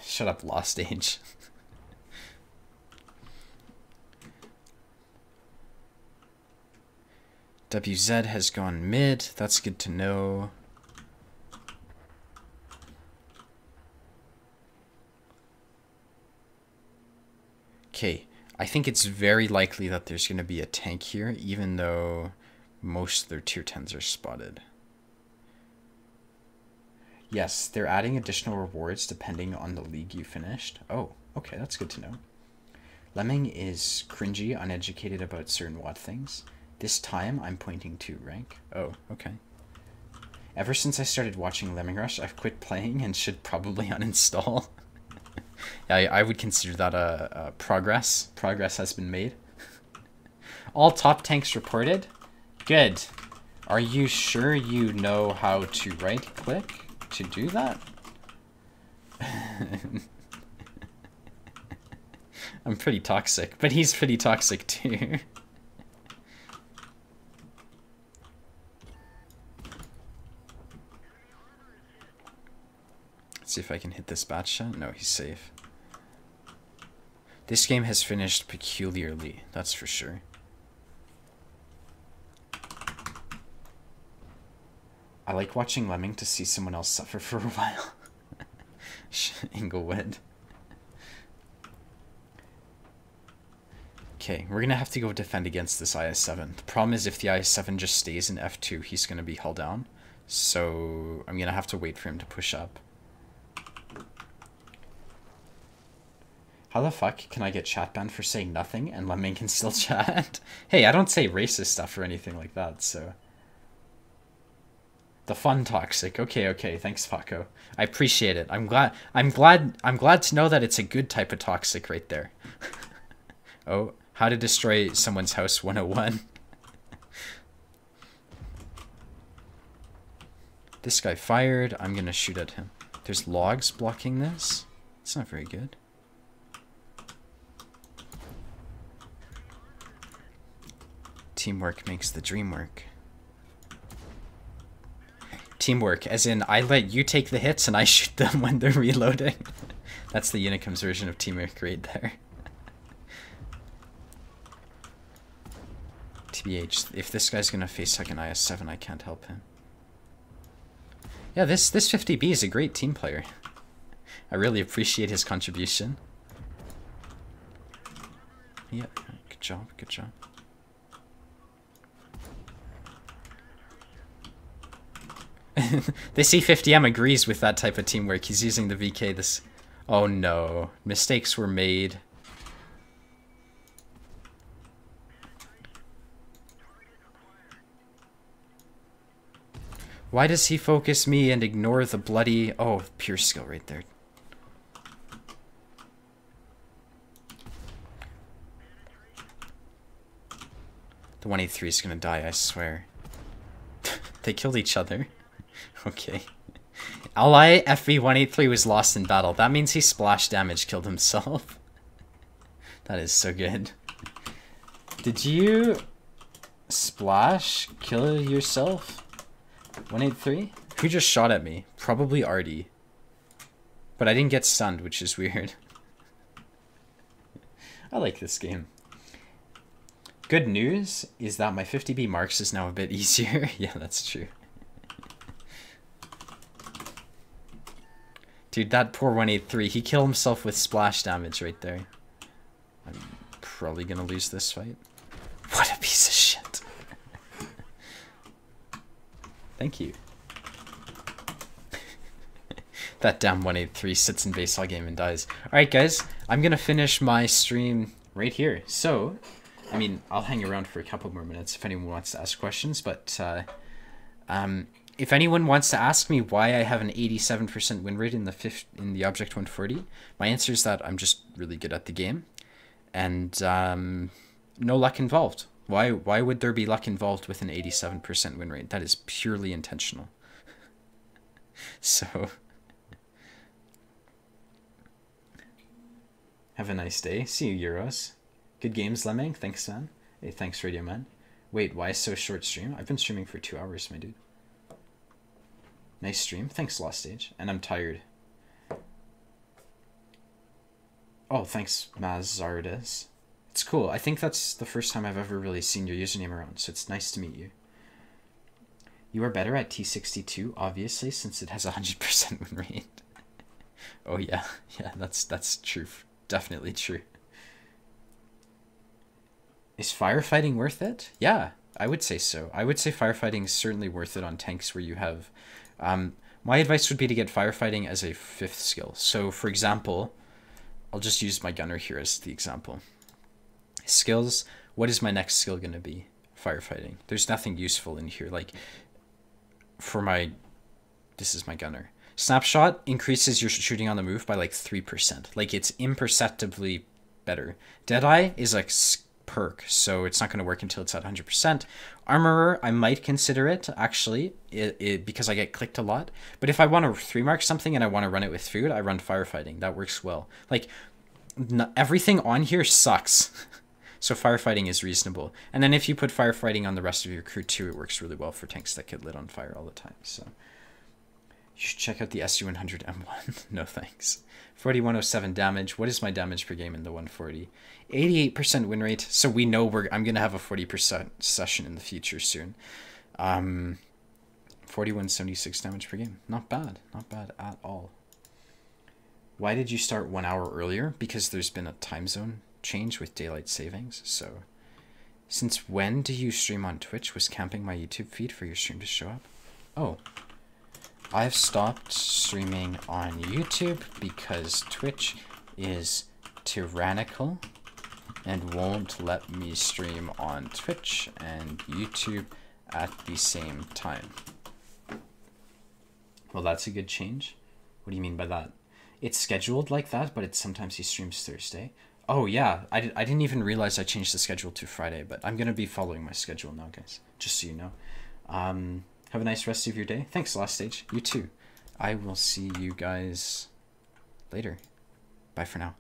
Shut up, Lost Age. WZ has gone mid. That's good to know. Okay, I think it's very likely that there's going to be a tank here, even though most of their tier 10s are spotted. Yes, they're adding additional rewards depending on the league you finished. Oh, okay, that's good to know. Lemming is cringy, uneducated about certain WoD things. This time, I'm pointing to rank. Oh, okay. Ever since I started watching Lemming Rush, I've quit playing and should probably uninstall. Yeah, I would consider that a progress. Progress has been made. All top tanks reported. Good. Are you sure you know how to right-click to do that? I'm pretty toxic, but he's pretty toxic too. Let's see if I can hit this bat shot. No, he's safe. This game has finished peculiarly, that's for sure. I like watching Lemming to see someone else suffer for a while. Inglewood. Okay, we're gonna have to go defend against this IS-7. The problem is if the IS-7 just stays in F2, he's gonna be held down. So I'm gonna have to wait for him to push up. How the fuck can I get chat banned for saying nothing and Lemming can still chat? Hey, I don't say racist stuff or anything like that, so... The fun toxic. Okay, okay. Thanks, Paco. I appreciate it. I'm glad to know that it's a good type of toxic right there. Oh, how to destroy someone's house 101. This guy fired. I'm gonna shoot at him. There's logs blocking this. It's not very good. Teamwork makes the dream work. Teamwork, as in I let you take the hits and I shoot them when they're reloading. That's the Unicum's version of teamwork right there. TBH, if this guy's gonna face second IS-7, I can't help him. Yeah, this 50B is a great team player. I really appreciate his contribution. Yeah, good job, good job. The C50M agrees with that type of teamwork. He's using the VK this... Oh no. Mistakes were made. Why does he focus me and ignore the bloody... Oh, pure skill right there. The 183 is gonna die, I swear. They killed each other. Okay. Ally FV183 was lost in battle. That means he splash damage killed himself. That is so good. Did you splash kill yourself? 183? Who just shot at me? Probably Artie. But I didn't get stunned, which is weird. I like this game. Good news is that my 50B marks is now a bit easier. Yeah, that's true. Dude, that poor 183, he killed himself with splash damage right there. I'm probably gonna lose this fight. What a piece of shit. Thank you. That damn 183 sits in base all game and dies. Alright guys, I'm gonna finish my stream right here. So, I mean, I'll hang around for a couple more minutes if anyone wants to ask questions, but if anyone wants to ask me why I have an 87% win rate in the Object 140, my answer is that I'm just really good at the game, and no luck involved. Why would there be luck involved with an 87% win rate? That is purely intentional. So, have a nice day. See you, Euros. Good games, Lemming. Thanks, man. Hey, thanks, Radio Man. Wait, why so short stream? I've been streaming for 2 hours, my dude. Nice stream. Thanks, Lost Stage. And I'm tired. Oh, thanks, Mazardes. It's cool. I think that's the first time I've ever really seen your username around, so it's nice to meet you. You are better at T62, obviously, since it has a 100% win rate. Oh yeah, yeah, that's true. Definitely true. Is firefighting worth it? Yeah, I would say so. I would say firefighting is certainly worth it on tanks where you have... my advice would be to get firefighting as a 5th skill. So, for example, I'll just use my gunner here as the example. Skills, what is my next skill going to be? Firefighting. There's nothing useful in here. Like, for my... This is my gunner. Snapshot increases your shooting on the move by like 3%. Like, it's imperceptibly better. Deadeye is like perk, so it's not going to work until it's at 100%. Armorer, I might consider it, actually, because I get clicked a lot. But if I want to 3-mark something and I want to run it with food, I run firefighting. That works well. Like, everything on here sucks. So firefighting is reasonable. And then if you put firefighting on the rest of your crew too, it works really well for tanks that get lit on fire all the time. So you should check out the SU-100 M1. No thanks. 4107 damage. What is my damage per game in the 140? 88% win rate. So we know I'm going to have a 40% session in the future soon. 4176 damage per game. Not bad. Not bad at all. Why did you start 1 hour earlier? Because there's been a time zone change with daylight savings. So since when do you stream on Twitch? Was camping my YouTube feed for your stream to show up? Oh, I've stopped streaming on YouTube because Twitch is tyrannical and won't let me stream on Twitch and YouTube at the same time. Well, that's a good change. What do you mean by that? It's scheduled like that, but sometimes he streams Thursday. Oh yeah, I didn't even realize I changed the schedule to Friday, but I'm going to be following my schedule now, guys, just so you know. Have a nice rest of your day. Thanks, Last Stage. You too. I will see you guys later. Bye for now.